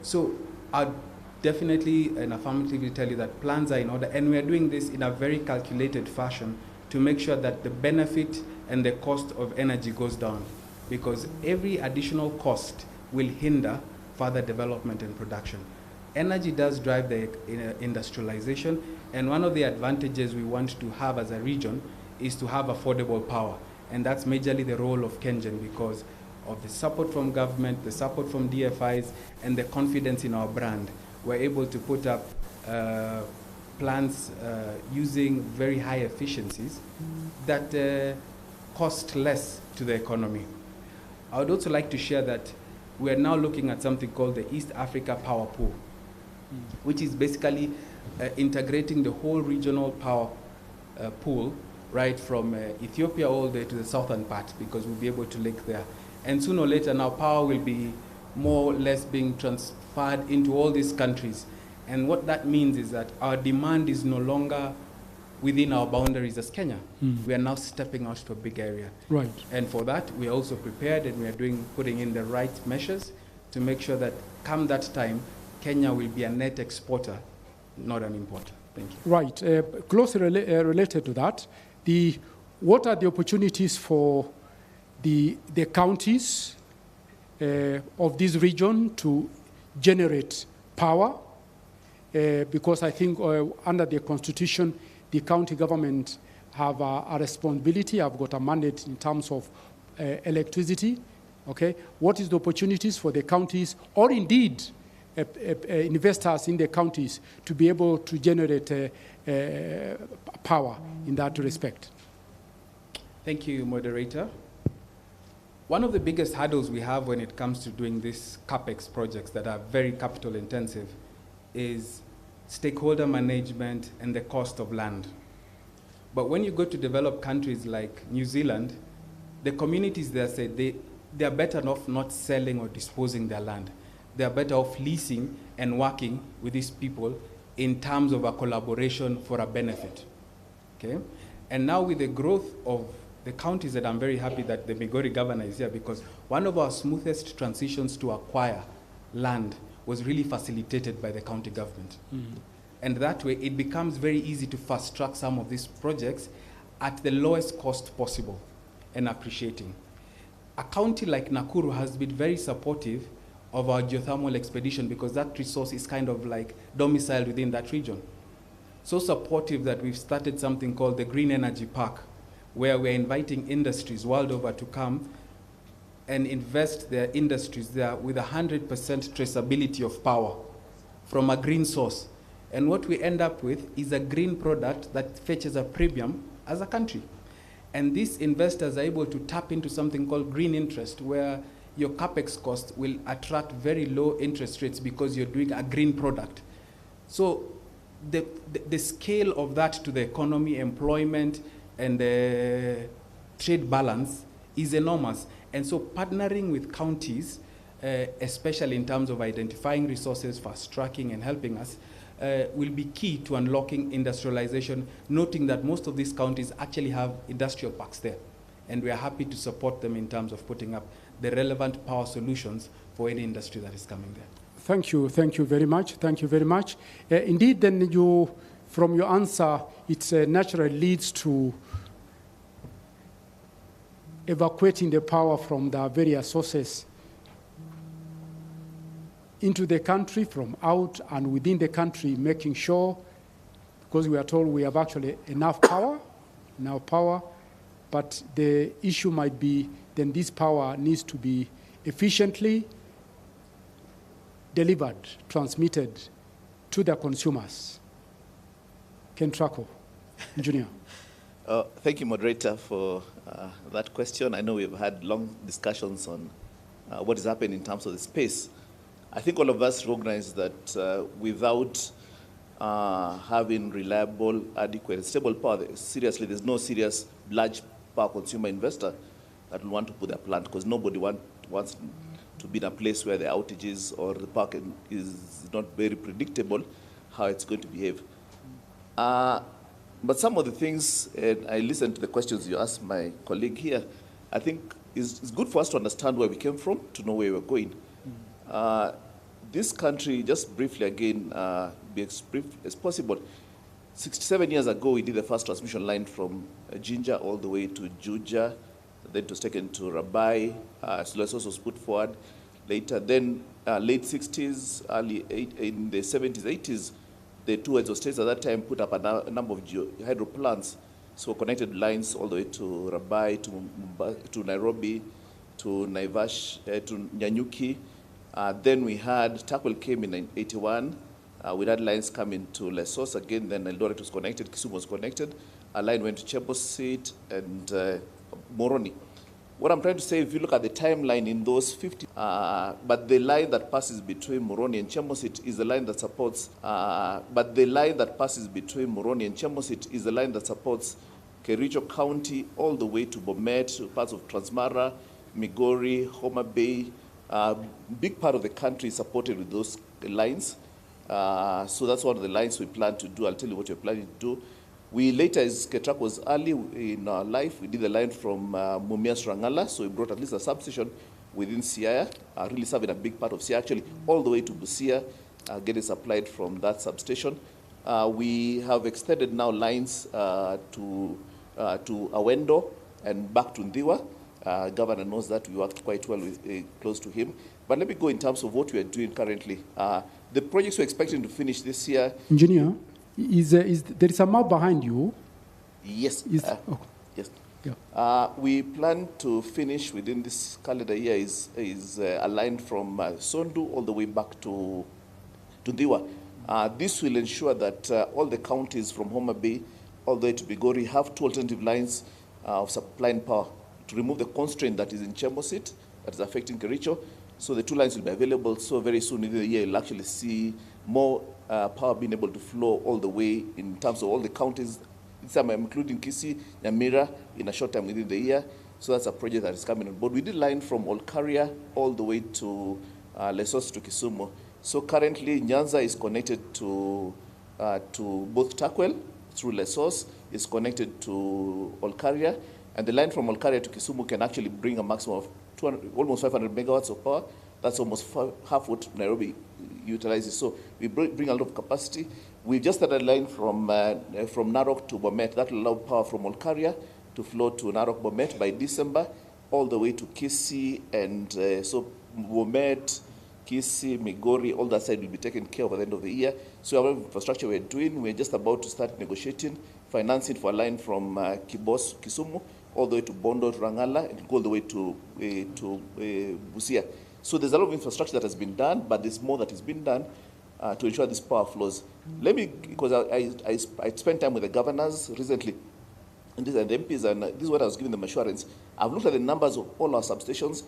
So I'd definitely and affirmatively tell you that plans are in order, and we're doing this in a very calculated fashion to make sure that the benefit and the cost of energy goes down, because every additional cost will hinder further development and production. Energy does drive the industrialization, and one of the advantages we want to have as a region is to have affordable power, and that's majorly the role of KenGen because of the support from government, the support from DFIs, and the confidence in our brand. We're able to put up plants using very high efficiencies that cost less to the economy. I would also like to share that we are now looking at something called the East Africa Power Pool, which is basically integrating the whole regional power pool, right from Ethiopia all the way to the southern part, because we'll be able to link there. And sooner or later now power will be more or less being transferred into all these countries. And what that means is that our demand is no longer within our boundaries as Kenya. We are now stepping out to a big area. Right. And for that, we are also prepared, and we are putting in the right measures to make sure that come that time, Kenya will be a net exporter, not an importer. Thank you. Right. Closely related to that, what are the opportunities for the counties of this region to generate power? Because I think under the Constitution, the county government have a responsibility, have got a mandate in terms of electricity. Okay, what is the opportunities for the counties, or indeed investors in the counties, to be able to generate power in that respect? Thank you, moderator. One of the biggest hurdles we have when it comes to doing these CAPEX projects that are very capital intensive is stakeholder management and the cost of land. But when you go to developed countries like New Zealand, the communities there say they are better off not selling or disposing their land. They are better off leasing and working with these people in terms of a collaboration for a benefit. Okay? And now with the growth of the counties, that I'm very happy that the Migori governor is here, because one of our smoothest transitions to acquire land was really facilitated by the county government. And that way, it becomes very easy to fast track some of these projects at the lowest cost possible and appreciating. A county like Nakuru has been very supportive of our geothermal expedition because that resource is kind of like domiciled within that region. So supportive that we've started something called the Green Energy Park, where we're inviting industries world over to come and invest their industries there with 100% traceability of power from a green source. And what we end up with is a green product that fetches a premium as a country. And these investors are able to tap into something called green interest, where your CAPEX cost will attract very low interest rates because you're doing a green product. So the scale of that to the economy, employment, and the trade balance is enormous. And so partnering with counties, especially in terms of identifying resources, fast tracking and helping us, will be key to unlocking industrialization, noting that most of these counties actually have industrial parks there. And we are happy to support them in terms of putting up the relevant power solutions for any industry that is coming there. Thank you very much, thank you very much. Indeed, then from your answer, it naturally leads to evacuating the power from the various sources into the country, from out and within the country, making sure, because we are told we have actually enough power, but the issue might be then this power needs to be efficiently delivered, transmitted to the consumers. Ken Trako, Engineer. Thank you, moderator, for that question. I know we've had long discussions on what is happening in terms of the space. I think all of us recognize that without having reliable, adequate, stable power, seriously, there's no serious large power consumer investor that will want to put their plant, because nobody wants to be in a place where the outages or the power is not very predictable how it's going to behave. But some of the things, and I listened to the questions you asked my colleague here, I think it's good for us to understand where we came from, to know where we're going. This country, just briefly again, be as brief as possible, 67 years ago, we did the first transmission line from Jinja all the way to Juja. Then it was taken to Rabai. Lesos was put forward later. Then late 60s, in the 70s, 80s, the two heads of states at that time put up a number of hydro plants. So connected lines all the way to Rabai, to Nairobi, to Naivash, to Nyanyuki. Then we had, Takwel came in 81. We had lines coming to Lesos again, then Eldoret was connected, Kisumu was connected. A line went to Chebosit and Moroni. What I'm trying to say, if you look at the timeline in those 50, but the line that passes between Moroni and Chemosit is the line that supports, is the line that supports Kericho County all the way to Bomet, to parts of Transmara, Migori, Homa Bay. Big part of the country is supported with those lines. So that's one of the lines we plan to do. I'll tell you what we're planning to do. We later, as Ketrak was early in our life, we did a line from Mumias to Rangala, so we brought at least a substation within CIALA, really serving a big part of CIALA, actually all the way to Busia, getting supplied from that substation. We have extended now lines to Awendo and back to Ndiwa. Governor knows that. We worked quite well with, close to him. But let me go in terms of what we are doing currently. The projects we're expecting to finish this year. Engineer, there is a map behind you? Yes. Oh. Yes. Yeah. We plan to finish within this calendar year is a line from Sondu all the way back to Ndiwa. This will ensure that all the counties from Homa Bay all the way to Bigori have two alternative lines of supplying power to remove the constraint that is in Chemosit that is affecting Kericho. So the two lines will be available. So very soon within the year, you'll actually see more power being able to flow all the way in terms of all the counties, some including Kisii, Nyamira, in a short time within the year. So that's a project that is coming on board. We did line from Olkaria all the way to Lesos to Kisumu. So currently, Nyanza is connected to both Takwel through Lesos, is connected to Olkaria, and the line from Olkaria to Kisumu can actually bring a maximum of almost 500 megawatts of power. That's almost half what Nairobi utilizes. So we bring a lot of capacity. We just started a line from Narok to Bomet. That will allow power from Olkaria to flow to Narok Bomet by December, all the way to Kisii, and so Bomet, Kisii, Migori, all that side will be taken care of at the end of the year. So our infrastructure we're doing, we're just about to start negotiating financing for a line from Kisumu, all the way to Bondo, to Rangala, and go all the way to Busia. So there's a lot of infrastructure that has been done, but there's more that is being done to ensure this power flows. Let me, because I spent time with the governors recently, and the MPs, and this is what I was giving them assurance. I've looked at the numbers of all our substations.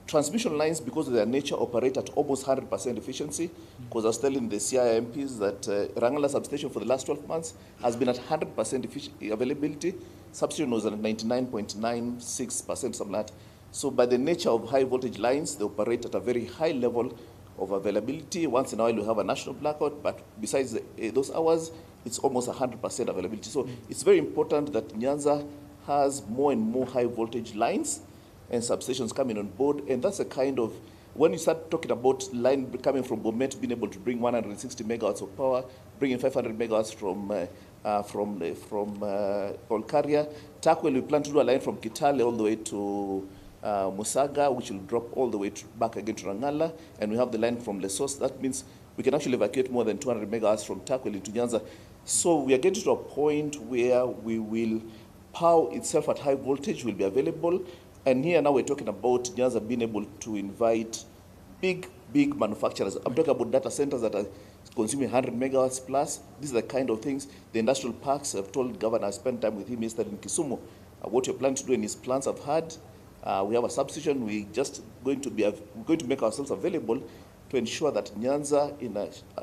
Transmission lines, because of their nature, operate at almost 100% efficiency. Because I was telling the CIALA MPs that Rangala substation for the last 12 months has been at 100% availability. Substation was at 99.96%, something like that. So by the nature of high voltage lines, they operate at a very high level of availability. Once in a while, we have a national blackout, but besides those hours, it's almost 100% availability. So it's very important that Nyanza has more and more high voltage lines and substations coming on board. And that's a kind of, when you start talking about line coming from Bomet, being able to bring 160 megawatts of power, bringing 500 megawatts from Olkaria. Takwel, we plan to do a line from Kitale all the way to Musaga, which will drop all the way back again to Rangala. And we have the line from Lesos. That means we can actually evacuate more than 200 megawatts from Takwel into Nyanza. So we are getting to a point where we will, power itself at high voltage will be available. And here now we're talking about Nyanza being able to invite big manufacturers. I'm talking about data centers that are consuming 100 megawatts plus. These are the kind of things. The industrial parks, I've told Governor, I spent time with him yesterday in Kisumu. What we're planning to do in his plans I've had. We have a substation. We're just going to make ourselves available to ensure that Nyanza,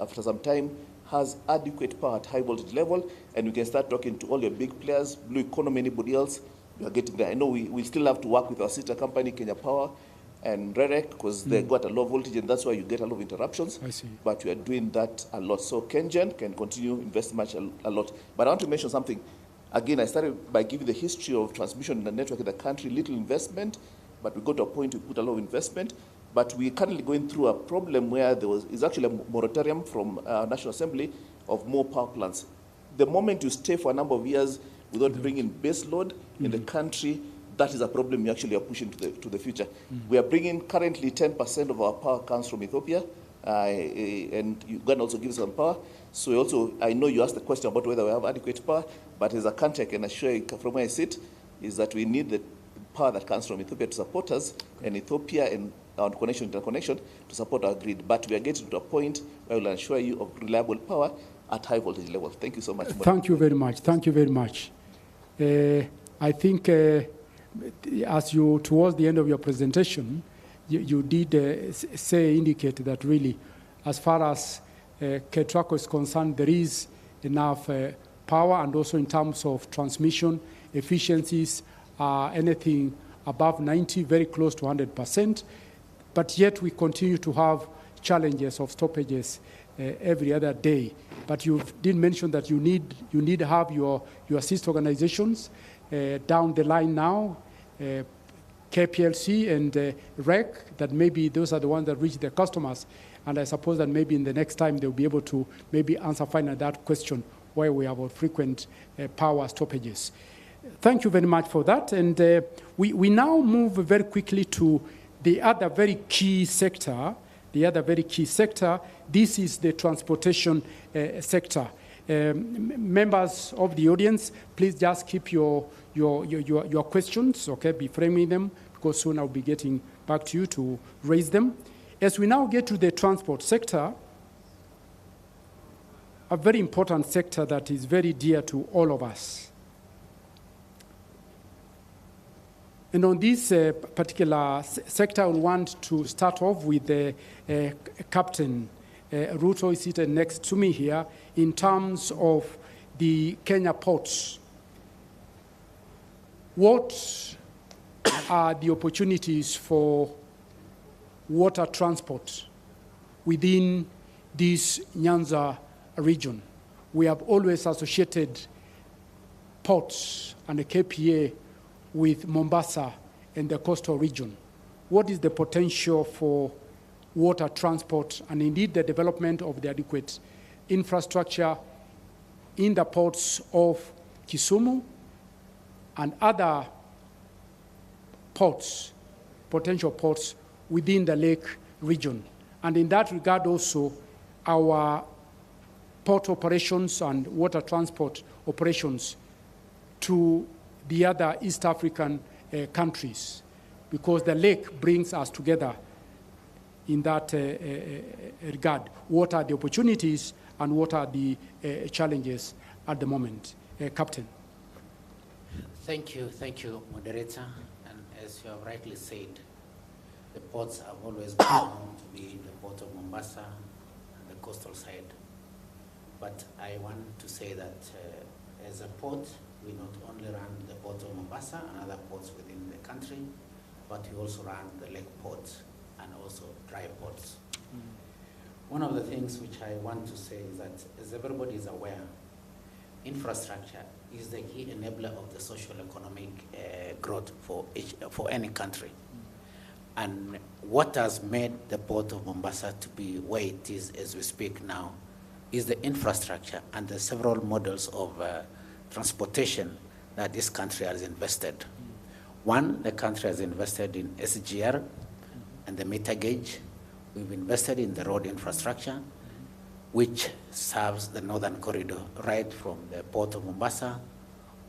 after some time, has adequate power at high voltage level, and we can start talking to all your big players, Blue Economy, anybody else. We are getting there. I know we still have to work with our sister company, Kenya Power, and REREC, because they got a low voltage, and that's why you get a lot of interruptions. I see. But we are doing that a lot. So KenGen can continue invest much a lot. But I want to mention something. Again, I started by giving the history of transmission in the network in the country, little investment, but we got to a point we put a lot of investment. But we're currently going through a problem where is actually a moratorium from National Assembly of more power plants. the moment you stay for a number of years without bringing base load in the country, that is a problem you actually are pushing to the future. We are bringing currently 10% of our power comes from Ethiopia, and Uganda also gives some power. So also, I know you asked the question about whether we have adequate power, but as a country, I can assure you from where I sit, is that we need the power that comes from Ethiopia to support us, and Ethiopia and our interconnection to support our grid. But we are getting to a point where we'll ensure you of reliable power at high voltage level. Thank you so much. Thank you very much. Thank you very much. I think as you, towards the end of your presentation, you did indicate that really, as far as KETRACO is concerned, there is enough power, and also in terms of transmission efficiencies, anything above 90, very close to 100%. But yet we continue to have challenges of stoppages every other day. But you did mention that you need to have your sister organizations down the line now, KPLC and REC, that maybe those are the ones that reach their customers. And I suppose that maybe in the next time they'll be able to maybe answer finally that question where we have frequent power stoppages. Thank you very much for that. And we now move very quickly to the other very key sector. This is the transportation sector. Members of the audience, please just keep your questions, okay? Be framing them, because soon I'll be getting back to you to raise them. As we now get to the transport sector, a very important sector that is very dear to all of us. And on this particular sector, I want to start off with Captain Ruto is seated next to me here in terms of the Kenya ports. What are the opportunities for water transport within this Nyanza region? We have always associated ports and the KPA with Mombasa and the coastal region. What is the potential for water transport and indeed the development of the adequate infrastructure in the ports of Kisumu and other ports, potential ports within the lake region? And in that regard also, our port operations and water transport operations to the other East African countries, because the lake brings us together in that regard. What are the opportunities and what are the challenges at the moment? Captain. Thank you, moderator. And as you have rightly said, the ports have always been known to be the port of Mombasa and the coastal side. But I want to say that as a port, we not only run the port of Mombasa and other ports within the country, but we also run the lake ports and also dry ports. One of the things which I want to say is that, as everybody is aware, infrastructure is the key enabler of the social economic growth for any country. And what has made the port of Mombasa to be where it is as we speak now is the infrastructure and the several models of transportation that this country has invested. One, the country has invested in SGR and the meter gauge. We've invested in the road infrastructure, which serves the northern corridor right from the port of Mombasa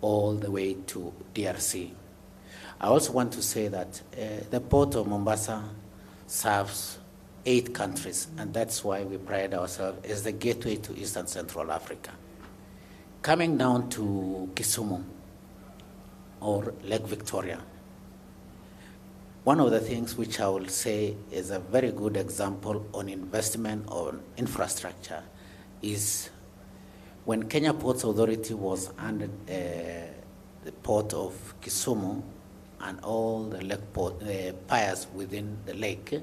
all the way to DRC. I also want to say that the port of Mombasa serves 8 countries, and that's why we pride ourselves as the gateway to East and Central Africa. Coming down to Kisumu or Lake Victoria, one of the things which I will say is a very good example on investment on infrastructure is when Kenya Ports Authority was under the port of Kisumu and all the lake port, piers within the lake,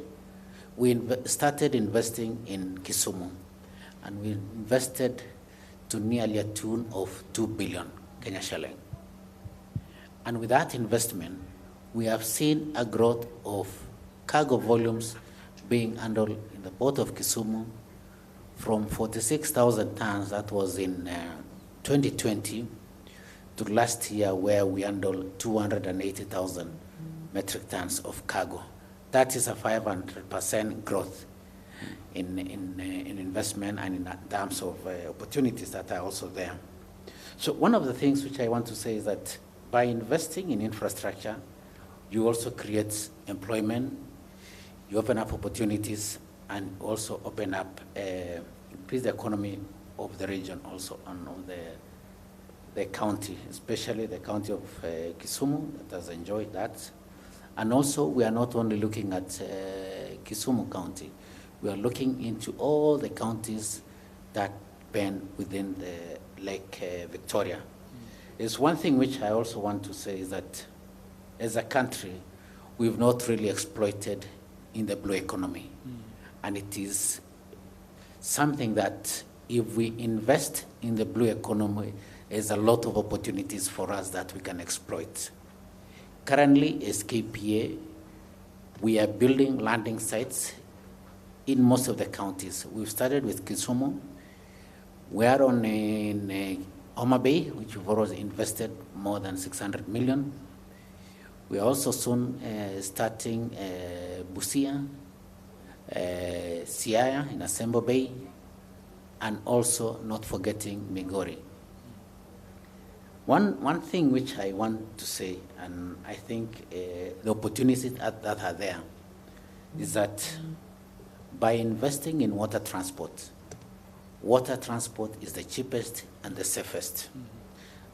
we started investing in Kisumu, and we invested to nearly a tune of 2 billion Kenya shilling. And with that investment, we have seen a growth of cargo volumes being handled in the port of Kisumu from 46,000 tons that was in 2020 to last year, where we handled 280,000 metric tons of cargo. That is a 500% growth in investment and in terms of opportunities that are also there. So one of the things which I want to say is that by investing in infrastructure, you also create employment, you open up opportunities, and also open up, increase the economy of the region also, and of the county, especially the county of Kisumu that has enjoyed that. And also, we are not only looking at Kisumu County, we are looking into all the counties that bend within the Lake Victoria. There's one thing which I also want to say is that as a country, we've not really exploited in the blue economy. And it is something that if we invest in the blue economy, there's a lot of opportunities for us that we can exploit. Currently, as KPA, we are building landing sites in most of the counties. We've started with Kisumu. We are on in Homa Bay, which we've already invested more than 600 million. We are also soon starting Busia, CIALA in Asembo Bay, and also not forgetting Migori. One thing which I want to say, and I think the opportunities that are there, is that by investing in water transport is the cheapest and the safest.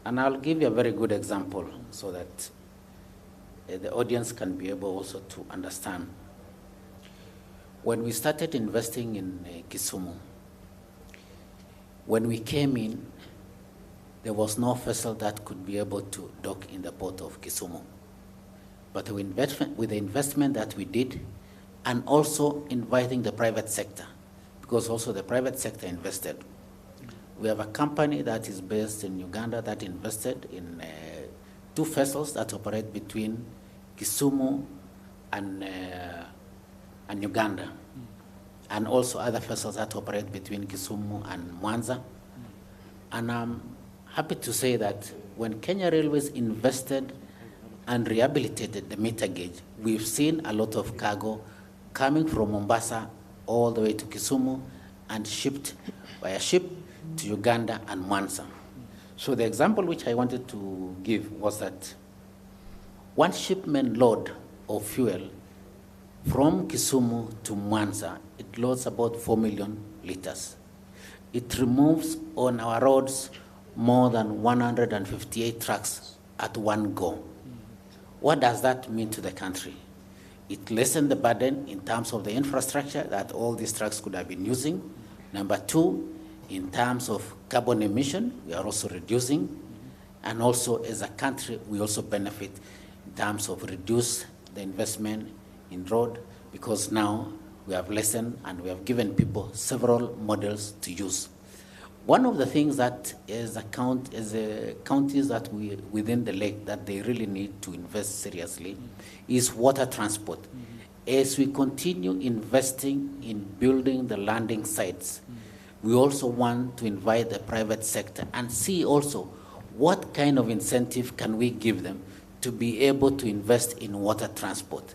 And I'll give you a very good example so that the audience can be able also to understand. When we started investing in Kisumu, when we came in, there was no vessel that could be able to dock in the port of Kisumu. But with the investment that we did, and also inviting the private sector, because also the private sector invested. We have a company that is based in Uganda that invested in 2 vessels that operate between Kisumu and Uganda, and also other vessels that operate between Kisumu and Nyanza. And I'm happy to say that when Kenya Railways invested and rehabilitated the meter gauge, we've seen a lot of cargo coming from Mombasa all the way to Kisumu and shipped by ship to Uganda and Nyanza. So the example which I wanted to give was that one shipment load of fuel from Kisumu to Nyanza, it loads about 4 million liters. It removes on our roads more than 158 trucks at one go. What does that mean to the country? It lessened the burden in terms of the infrastructure that all these trucks could have been using. Number 2, in terms of carbon emission, we are also reducing. And also, as a country, we also benefit in terms of reduce the investment in road, because now we have lessened and we have given people several models to use. One of the things that is counties that within the lake that they really need to invest seriously is water transport. As we continue investing in building the landing sites, we also want to invite the private sector and see also what kind of incentive can we give them to be able to invest in water transport,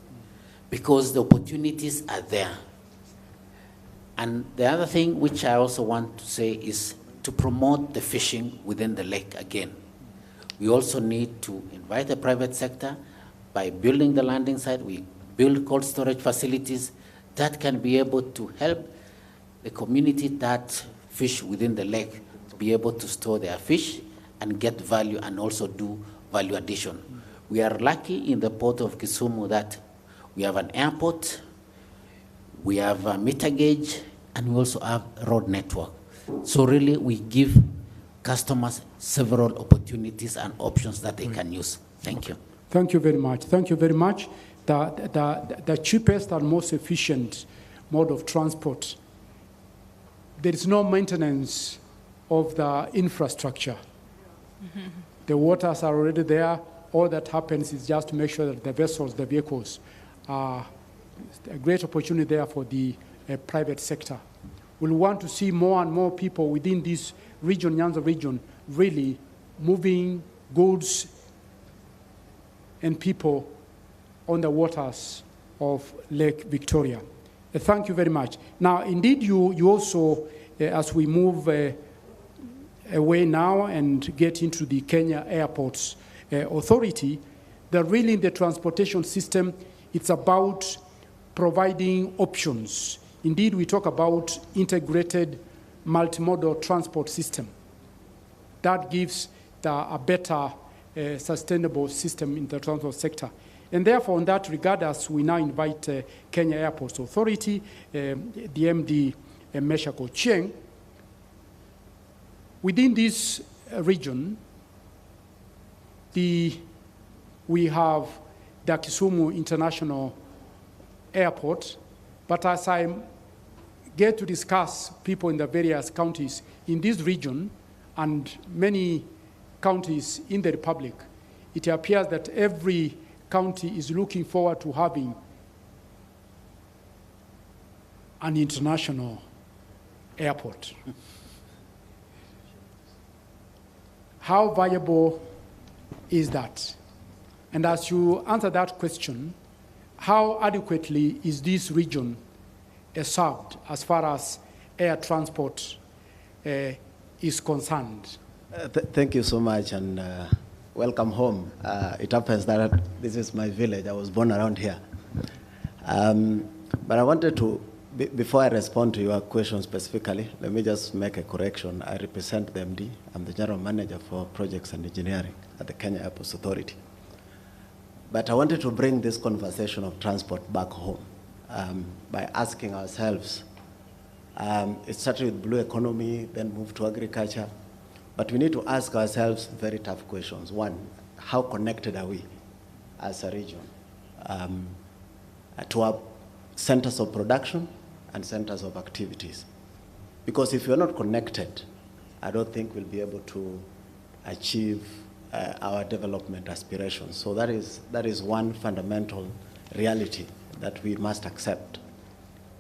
because the opportunities are there. And the other thing which I also want to say is to promote the fishing within the lake again. We also need to invite the private sector by building the landing site. We build cold storage facilities that can be able to help the community that fish within the lake to be able to store their fish and get value and also do value addition. We are lucky in the port of Kisumu that we have an airport, we have a meter gauge, and we also have a road network. So really we give customers several opportunities and options that they can use. Thank you. Thank you very much. Thank you very much. The cheapest and most efficient mode of transport. There is no maintenance of the infrastructure. The waters are already there. All that happens is just to make sure that the vessels, the vehicles, are a great opportunity there for the private sector. We'll want to see more and more people within this region, Nyanza region, really moving goods and people on the waters of Lake Victoria. Thank you very much. Now, indeed, you also, as we move away now and get into the Kenya Airports Authority, that really in the transportation system, it's about providing options. Indeed, we talk about integrated multimodal transport system. That gives a better sustainable system in the transport sector. And therefore, in that regard, as we now invite Kenya Airports Authority, the MD, Mesha Kochieng, within this region, we have the KISUMU International Airport, but as I get to discuss people in the various counties in this region and many counties in the Republic, it appears that every county is looking forward to having an international airport. How viable is that? And as you answer that question, how adequately is this region served as far as air transport is concerned? Thank you so much, and welcome home. It happens that this is my village. I was born around here. But I wanted to, before I respond to your question specifically, let me just make a correction. I represent the MD. I'm the General Manager for Projects and Engineering at the Kenya Airports Authority. But I wanted to bring this conversation of transport back home by asking ourselves, it started with blue economy, then moved to agriculture. But we need to ask ourselves very tough questions. One, how connected are we as a region to our centers of production and centers of activities? Because if you're not connected, I don't think we'll be able to achieve our development aspirations. So that is one fundamental reality that we must accept.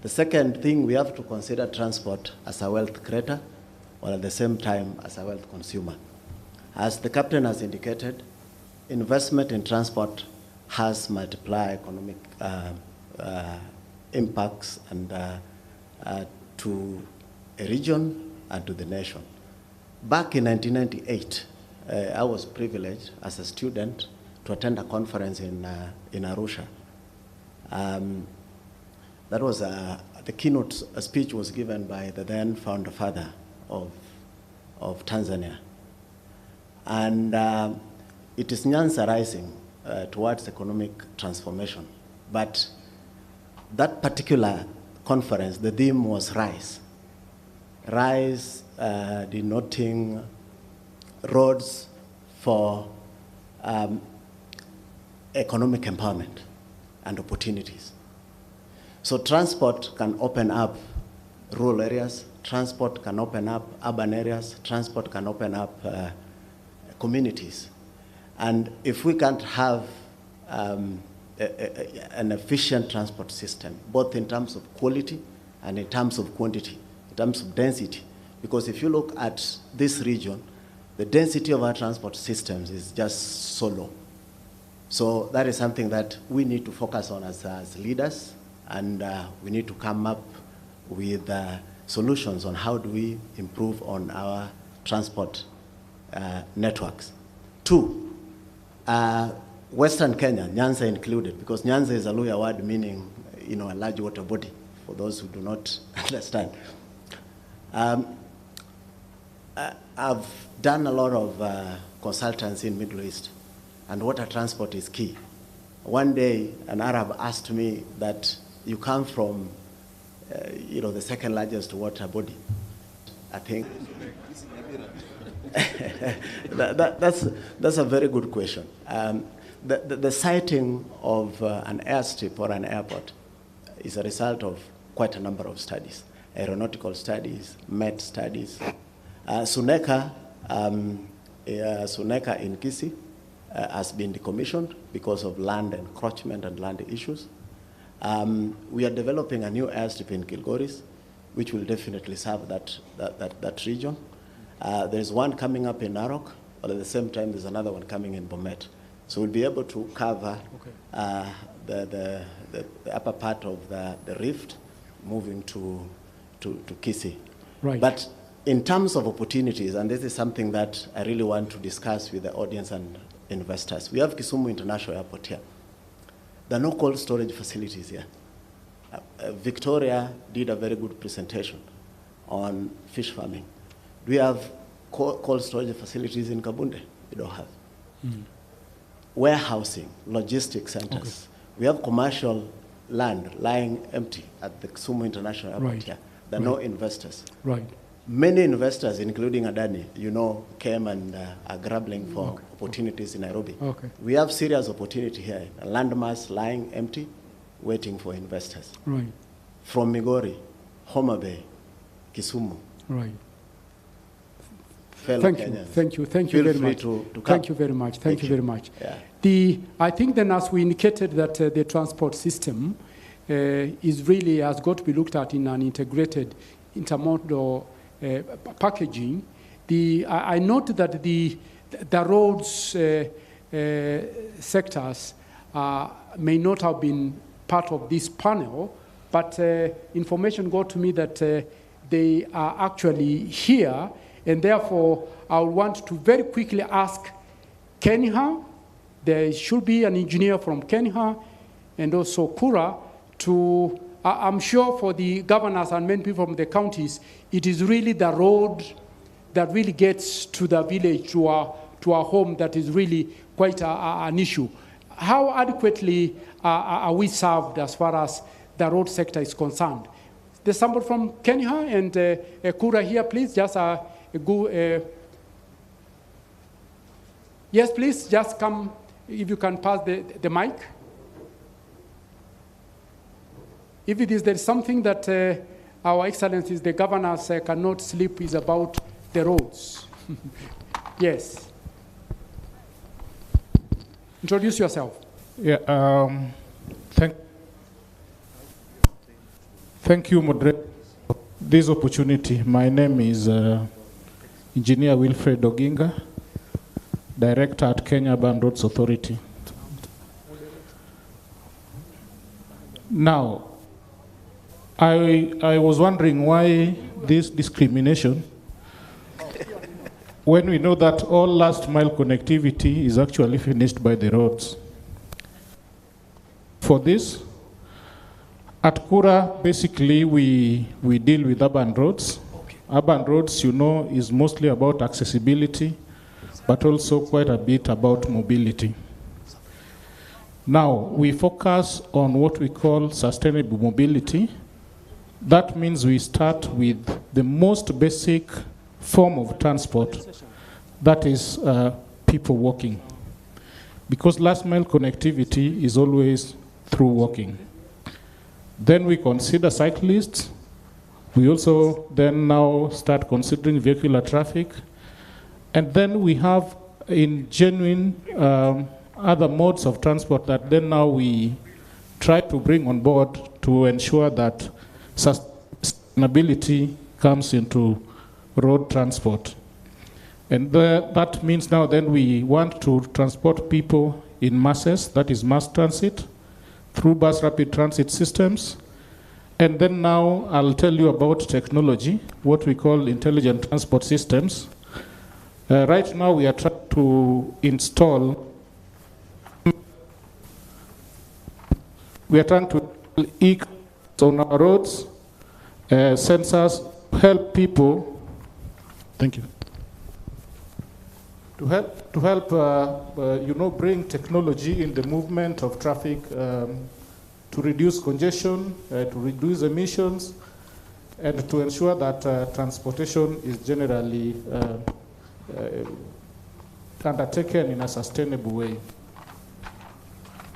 The second thing, we have to consider transport as a wealth creator, while at the same time as a wealth consumer. As the captain has indicated, investment in transport has multiplied economic impacts and to a region and to the nation. Back in 1998, I was privileged as a student to attend a conference in Arusha. That was the keynote speech was given by the then founder father of Tanzania. And it is Nyanza rising towards economic transformation. But that particular conference, the theme was rise. Rise denoting roads for economic empowerment and opportunities. So transport can open up rural areas, transport can open up urban areas, transport can open up communities. And if we can't have an efficient transport system, both in terms of quality and in terms of quantity, in terms of density, because if you look at this region, the density of our transport systems is just so low. So that is something that we need to focus on as leaders, and we need to come up with solutions on how do we improve on our transport networks. Two, Western Kenya, Nyanza included, because Nyanza is a Luya word meaning, a large water body, for those who do not understand. I've done a lot of consultancy in Middle East, and water transport is key. One day, an Arab asked me that you come from, the second largest water body. I think that's a very good question. The siting of an airstrip or an airport is a result of quite a number of studies, aeronautical studies, met studies. Suneka in Kisii has been decommissioned because of land encroachment and land issues. We are developing a new airstrip in Kilgoris, which will definitely serve that region. There's one coming up in Narok, but at the same time, there's another one coming in Bomet. So we'll be able to cover the upper part of the rift, moving to Kisii. Right. But in terms of opportunities, and this is something that I really want to discuss with the audience and investors, we have Kisumu International Airport here. There are no cold storage facilities here. Victoria did a very good presentation on fish farming. Do we have cold storage facilities in Kabunde? We don't have. Warehousing, logistics centers. We have commercial land lying empty at the Kisumu International Airport here. There are no investors. Right. Many investors, including Adani, came and are grappling for opportunities in Nairobi. Okay. We have serious opportunity here, a landmass lying empty, waiting for investors. Right. From Migori, Homa Bay, Kisumu. Right. Fellow Thank Kenyans. you very Feel much. free to Thank come. you very much. Thank you very much. Yeah. I think then, as we indicated, that the transport system is really has got to be looked at in an integrated intermodal packaging. I note that the roads sectors may not have been part of this panel, but information got to me that they are actually here, and therefore I would want to very quickly ask Kenya, there should be an engineer from Kenya, and also Kura, to, I'm sure for the governors and many people from the counties, it is really the road that really gets to the village, to our home, that is really quite an issue. How adequately are we served as far as the road sector is concerned? There's somebody from Kenya, and Kura here, please, just yes, please, just come, if you can pass the mic. If there is something that our excellencies, the governors, cannot sleep, is about the roads. Yes. Introduce yourself. Yeah. Thank you, moderator, for this opportunity. My name is Engineer Wilfred Oginga, Director at Kenya Urban Roads Authority. Now, I was wondering why this discrimination when we know that all last mile connectivity is actually finished by the roads. For this, at Kura, basically we deal with urban roads. Okay. Urban roads, is mostly about accessibility, but also quite a bit about mobility. Now, we focus on what we call sustainable mobility. That means we start with the most basic form of transport, that is people walking. Because last mile connectivity is always through walking. Then we consider cyclists. We also then now start considering vehicular traffic. And then we have in genuine other modes of transport that then now we try to bring on board to ensure that sustainability comes into road transport. And that means now then we want to transport people in masses, that is mass transit, through bus rapid transit systems. And then now I'll tell you about technology, what we call intelligent transport systems. Right now we are trying to install on our roads, sensors, help people. Thank you. To help bring technology in the movement of traffic, to reduce congestion, to reduce emissions, and to ensure that transportation is generally undertaken in a sustainable way.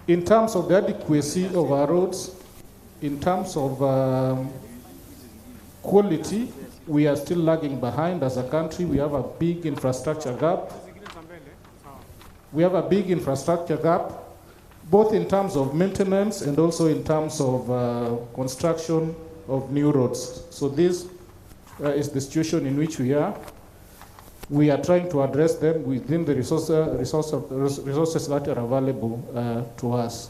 In terms of the adequacy of our roads, in terms of quality, we are still lagging behind as a country. We have a big infrastructure gap. Both in terms of maintenance and also in terms of construction of new roads. So this is the situation in which we are. we are trying to address them within the resources that are available to us.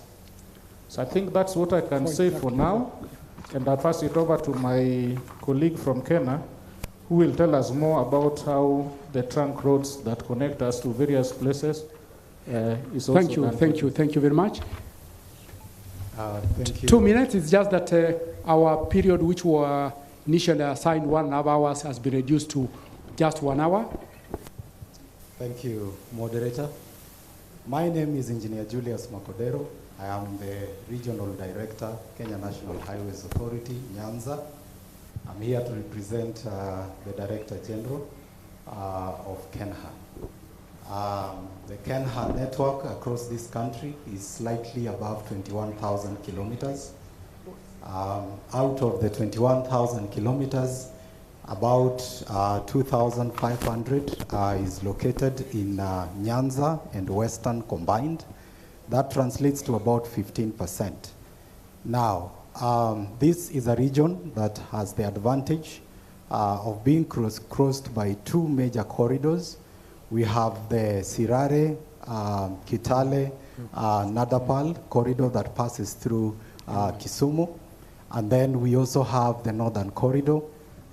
So I think that's what I can say for now. And I'll pass it over to my colleague from Kenya, who will tell us more about how the trunk roads that connect us to various places is also Thank you, done. thank you very much. Thank you. 2 minutes, it's just that our period, which were initially assigned 1.5 hours, has been reduced to just 1 hour. Thank you, moderator. My name is Engineer Julius Makodero. I am the Regional Director, Kenya National Highways Authority, Nyanza. I'm here to represent the Director General of KENHA. The KENHA network across this country is slightly above 21,000 kilometers. Out of the 21,000 kilometers, about 2,500 is located in Nyanza and Western combined. That translates to about 15%. Now, this is a region that has the advantage of being crossed by two major corridors. We have the Sirare, Kitale, Nadapal corridor that passes through Kisumu. And then we also have the Northern Corridor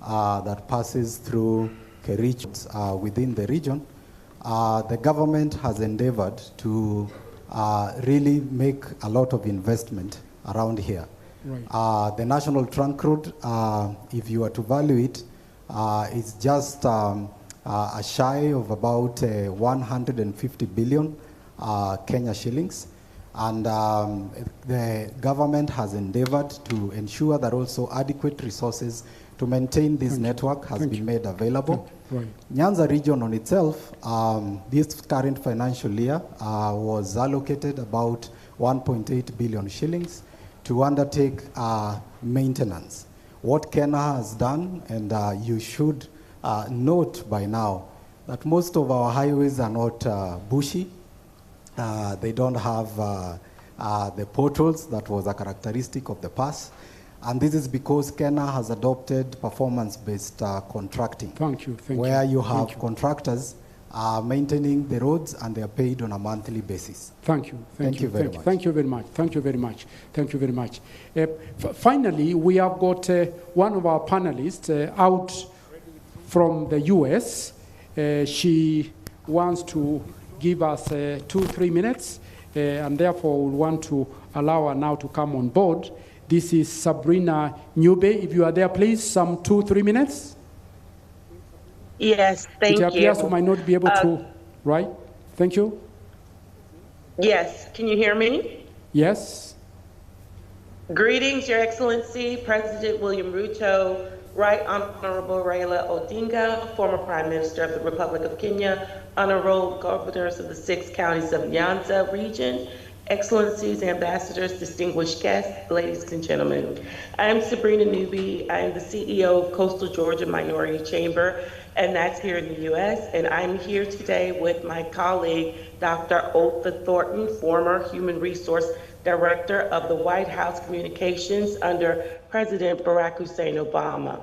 that passes through Kericho within the region. The government has endeavored to really make a lot of investment around here. Right. The National Trunk Road, if you were to value it, is just a shy of about 150 billion Kenya shillings. And the government has endeavored to ensure that also adequate resources to maintain this network has been made available. Right. Nyanza region on itself, this current financial year was allocated about 1.8 billion shillings to undertake maintenance. What Kenya has done, and you should note by now, that most of our highways are not bushy. They don't have the potholes that was a characteristic of the past. And this is because Kenya has adopted performance-based contracting. Thank you. Where you have contractors maintaining the roads and they are paid on a monthly basis. Thank you. Thank you very much. Thank you very much. Thank you very much. Thank you very much. Finally, we have got one of our panelists out from the US. She wants to give us 2-3 minutes, and therefore we want to allow her now to come on board. This is Sabrina Nyube. If you are there, please, some 2-3 minutes. Yes, thank you. It appears we might not be able to, right? Thank you. Yes, can you hear me? Yes. Greetings, Your Excellency, President William Ruto, Right Honorable Raila Odinga, former Prime Minister of the Republic of Kenya, Honorable Governors of the 6 counties of Nyanza region, Excellencies, Ambassadors, distinguished guests, ladies and gentlemen. I am Sabrina Newby. I am the CEO of Coastal Georgia Minority Chamber, and that's here in the U.S. And I'm here today with my colleague, Dr. Otha Thornton, former Human Resource Director of the White House Communications under President Barack Hussein Obama.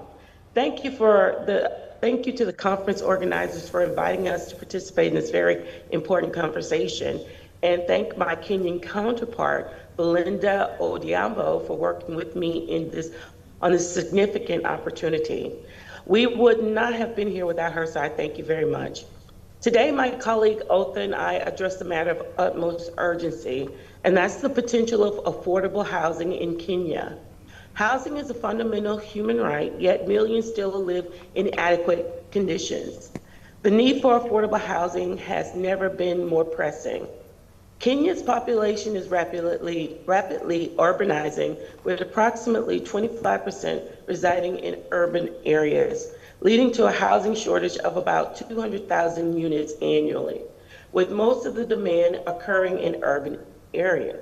Thank you to the conference organizers for inviting us to participate in this very important conversation. And thank my Kenyan counterpart, Belinda Odhiambo, for working with me on this significant opportunity. We would not have been here without her, so I thank you very much. Today, my colleague Otha and I address a matter of utmost urgency, and that's the potential of affordable housing in Kenya. Housing is a fundamental human right, yet millions still live in inadequate conditions. The need for affordable housing has never been more pressing. Kenya's population is rapidly urbanizing, with approximately 25% residing in urban areas, leading to a housing shortage of about 200,000 units annually, with most of the demand occurring in urban areas.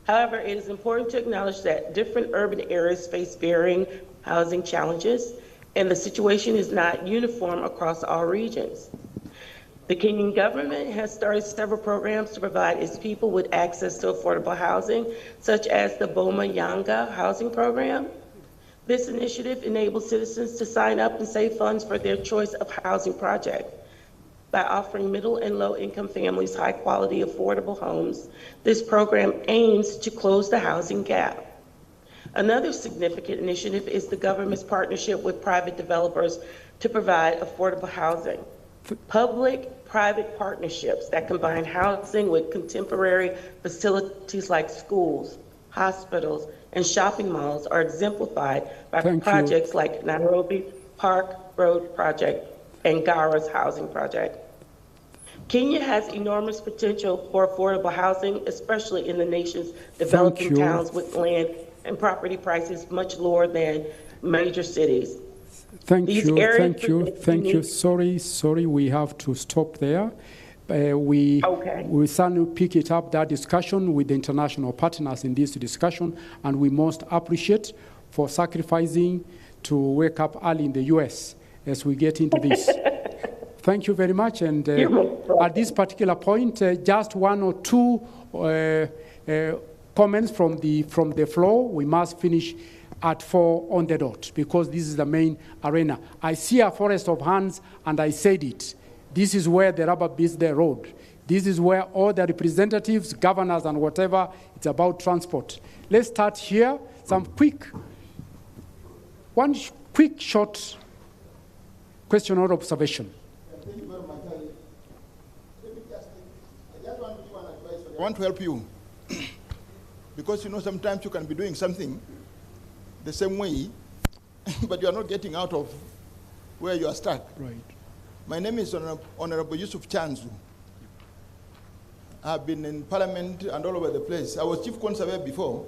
However, it is important to acknowledge that different urban areas face varying housing challenges, and the situation is not uniform across all regions. The Kenyan government has started several programs to provide its people with access to affordable housing, such as the Boma Yanga housing program. This initiative enables citizens to sign up and save funds for their choice of housing project. by offering middle and low-income families high-quality, affordable homes. This program aims to close the housing gap. Another significant initiative is the government's partnership with private developers to provide affordable housing. Public-private partnerships that combine housing with contemporary facilities like schools, hospitals, and shopping malls are exemplified by projects like Nairobi Park Road Project and Gara's housing project. Kenya has enormous potential for affordable housing, especially in the nation's developing towns with land and property prices much lower than major cities. Thank you. Sorry, we have to stop there. We certainly pick it up, that discussion, with the international partners in this discussion, and we must appreciate for sacrificing to wake up early in the US as we get into this. Thank you very much. And at this particular point, just one or two comments from the floor. We must finish at 4 on the dot because this is the main arena. I see a forest of hands, and I said it. This is where the rubber meets the road. This is where all the representatives, governors, and whatever, it's about transport. Let's start here. One quick, short question or observation. Thank you very much. I want to help you. Because, sometimes you can be doing something the same way, but you are not getting out of where you are stuck. Right. My name is Honorable Yusuf Chanzu. I've been in Parliament and all over the place. I was Chief Conservator before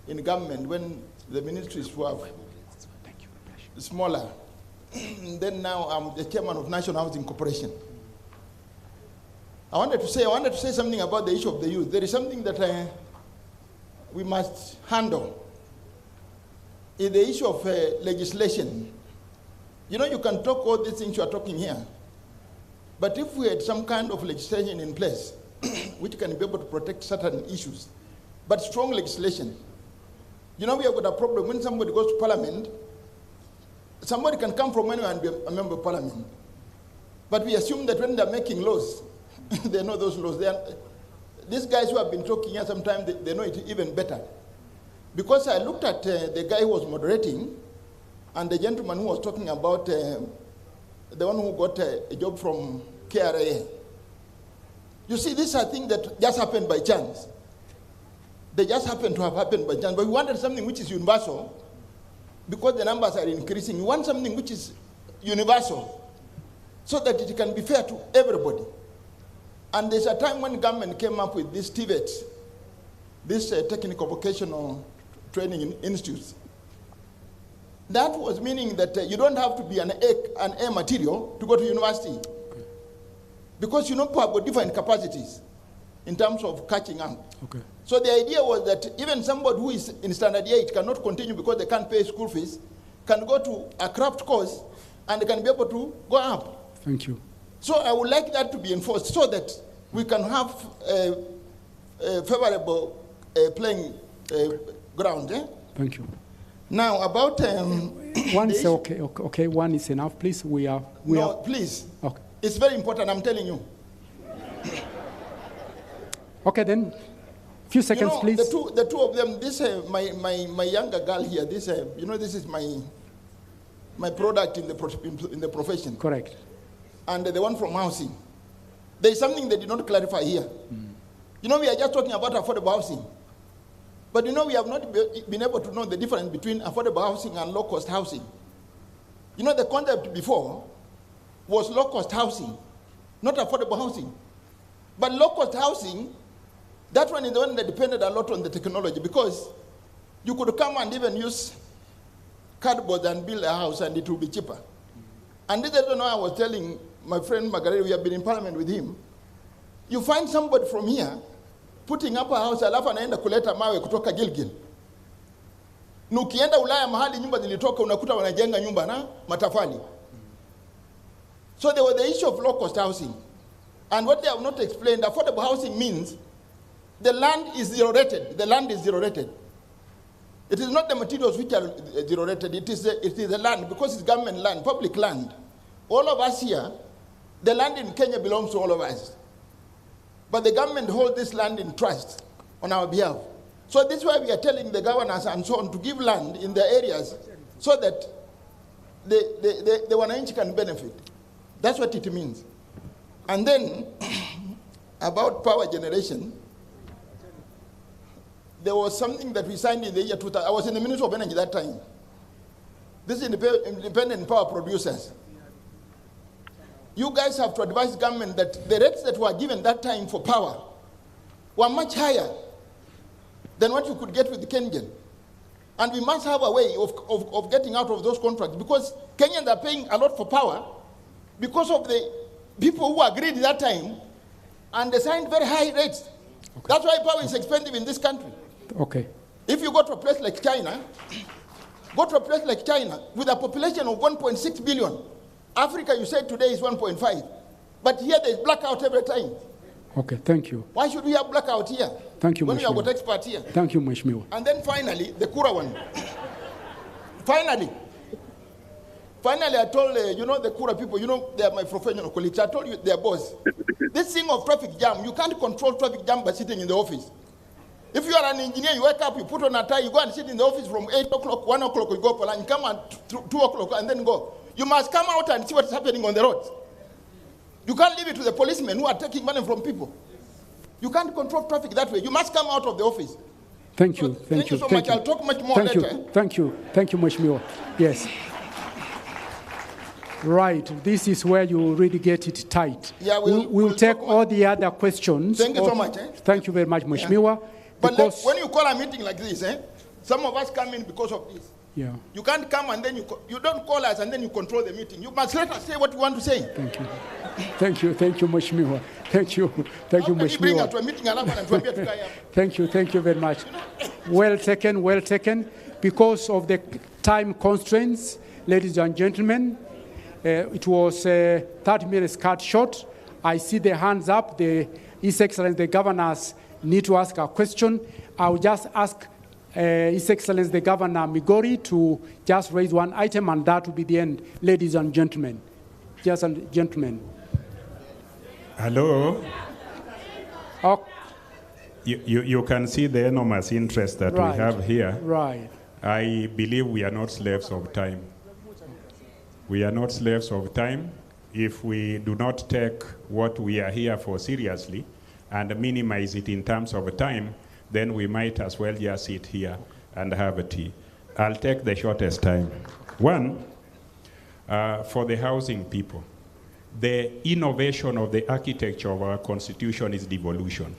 in government when the ministries were smaller. Then now I'm the Chairman of National Housing Corporation. I wanted to say something about the issue of the youth. There is something that we must handle. In the issue of legislation, you can talk all these things you are talking here, but if we had some kind of legislation in place which can be able to protect certain issues, but strong legislation, we have got a problem when somebody goes to Parliament. Somebody can come from anywhere and be a member of Parliament, but we assume that when they're making laws, they know those laws. These guys who have been talking here sometimes, they know it even better. Because I looked at the guy who was moderating and the gentleman who was talking about the one who got a job from KRA. You see, these are things that just happened by chance. They just happen to have happened by chance. But we wanted something which is universal because the numbers are increasing. We want something which is universal so that it can be fair to everybody. And there's a time when government came up with this TVET, this technical vocational training institutes. That was meaning that you don't have to be an A material to go to university. Okay. Because people have got different capacities in terms of catching up. Okay. So the idea was that even somebody who is in standard 8 cannot continue because they can't pay school fees, can go to a craft course and they can be able to go up. Thank you. So I would like that to be enforced so that we can have a favorable playing ground. Thank you. Now about one is okay. One is enough, please. Please. Okay. It's very important. I'm telling you. Okay, then. Few seconds, please. The two of them. This my younger girl here. This this is my product in the profession. Correct. And the one from housing. There is something they did not clarify here. We are just talking about affordable housing. But we have not been able to know the difference between affordable housing and low-cost housing. The concept before was low-cost housing, not affordable housing. But low-cost housing, that one is the one that depended a lot on the technology because you could come and even use cardboard and build a house and it will be cheaper. And this is when I was telling my friend Margaret, we have been in Parliament with him, you find somebody from here putting up a house alafu anaenda kuleta mawe kutoka Gilgil. Nukienda Ulaya mahali nyumba zilitoka unakuta wanajenga nyumba na matafali. So there was the issue of low-cost housing. And what they have not explained, affordable housing means the land is zero-rated. The land is zero-rated. It is not the materials which are zero-rated. It is the land because it's government land, public land. All of us here, The land in Kenya belongs to all of us. But the government holds this land in trust on our behalf. So this is why we are telling the governors and so on to give land in the areas so that the wananchi can benefit. That's what it means. And then, about power generation, there was something that we signed in the year 2000. I was in the Ministry of Energy that time. This is independent power producers. You guys have to advise government that the rates that were given that time for power were much higher than what you could get with the Kenyan. And we must have a way of getting out of those contracts, because Kenyans are paying a lot for power because of the people who agreed that time, and they signed very high rates. Okay. That's why power is expensive in this country. Okay. If you go to a place like China, with a population of 1.6 billion, Africa, you said today is 1.5, but here there's blackout every time. Okay, thank you. Why should we have blackout here? Thank you, when Mheshimiwa. we have got experts here? Thank you, Mheshimiwa. And then finally, the Kura one. Finally, I told, the Kura people, they are my professional colleagues. I told you, their boss. This thing of traffic jam, you can't control traffic jam by sitting in the office. If you are an engineer, you wake up, you put on a tie, you go and sit in the office from 8 o'clock, 1 o'clock, you go for lunch, come at 2 o'clock, and then go. You must come out and see what's happening on the roads. You can't leave it to the policemen who are taking money from people. You can't control traffic that way. You must come out of the office. Thank you. Thank you so much. I'll talk much more later. Thank you, Mheshimiwa. Yes. Right. This is where you really get it tight. Yeah, we'll take all the other questions. Thank you so much. Thank you very much, Mheshimiwa. Yeah. But when you call a meeting like this, some of us come in because of this. Yeah. You can't come and then you don't call us and then you control the meeting. You must let us say what you want to say. Thank you, Mheshimiwa. Thank you, Mheshimiwa. Bring us to a meeting and Thank you very much. Well taken. Because of the time constraints, ladies and gentlemen, it was 30 minutes cut short. I see the hands up. His Excellency, the governors need to ask a question. I'll just ask His Excellency the Governor Migori to just raise one item, and that will be the end, ladies and gentlemen. Yes, and gentlemen. Hello. Oh. You can see the enormous interest that we have here. Right. I believe we are not slaves of time. We are not slaves of time. If we do not take what we are here for seriously and minimize it in terms of time, then we might as well just sit here and have a tea. I'll take the shortest time. One, for the housing people, the innovation of the architecture of our constitution is devolution.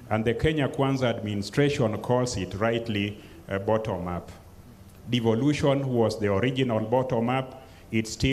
And the Kenya Kwanza administration calls it rightly bottom-up. Devolution was the original bottom-up. It's still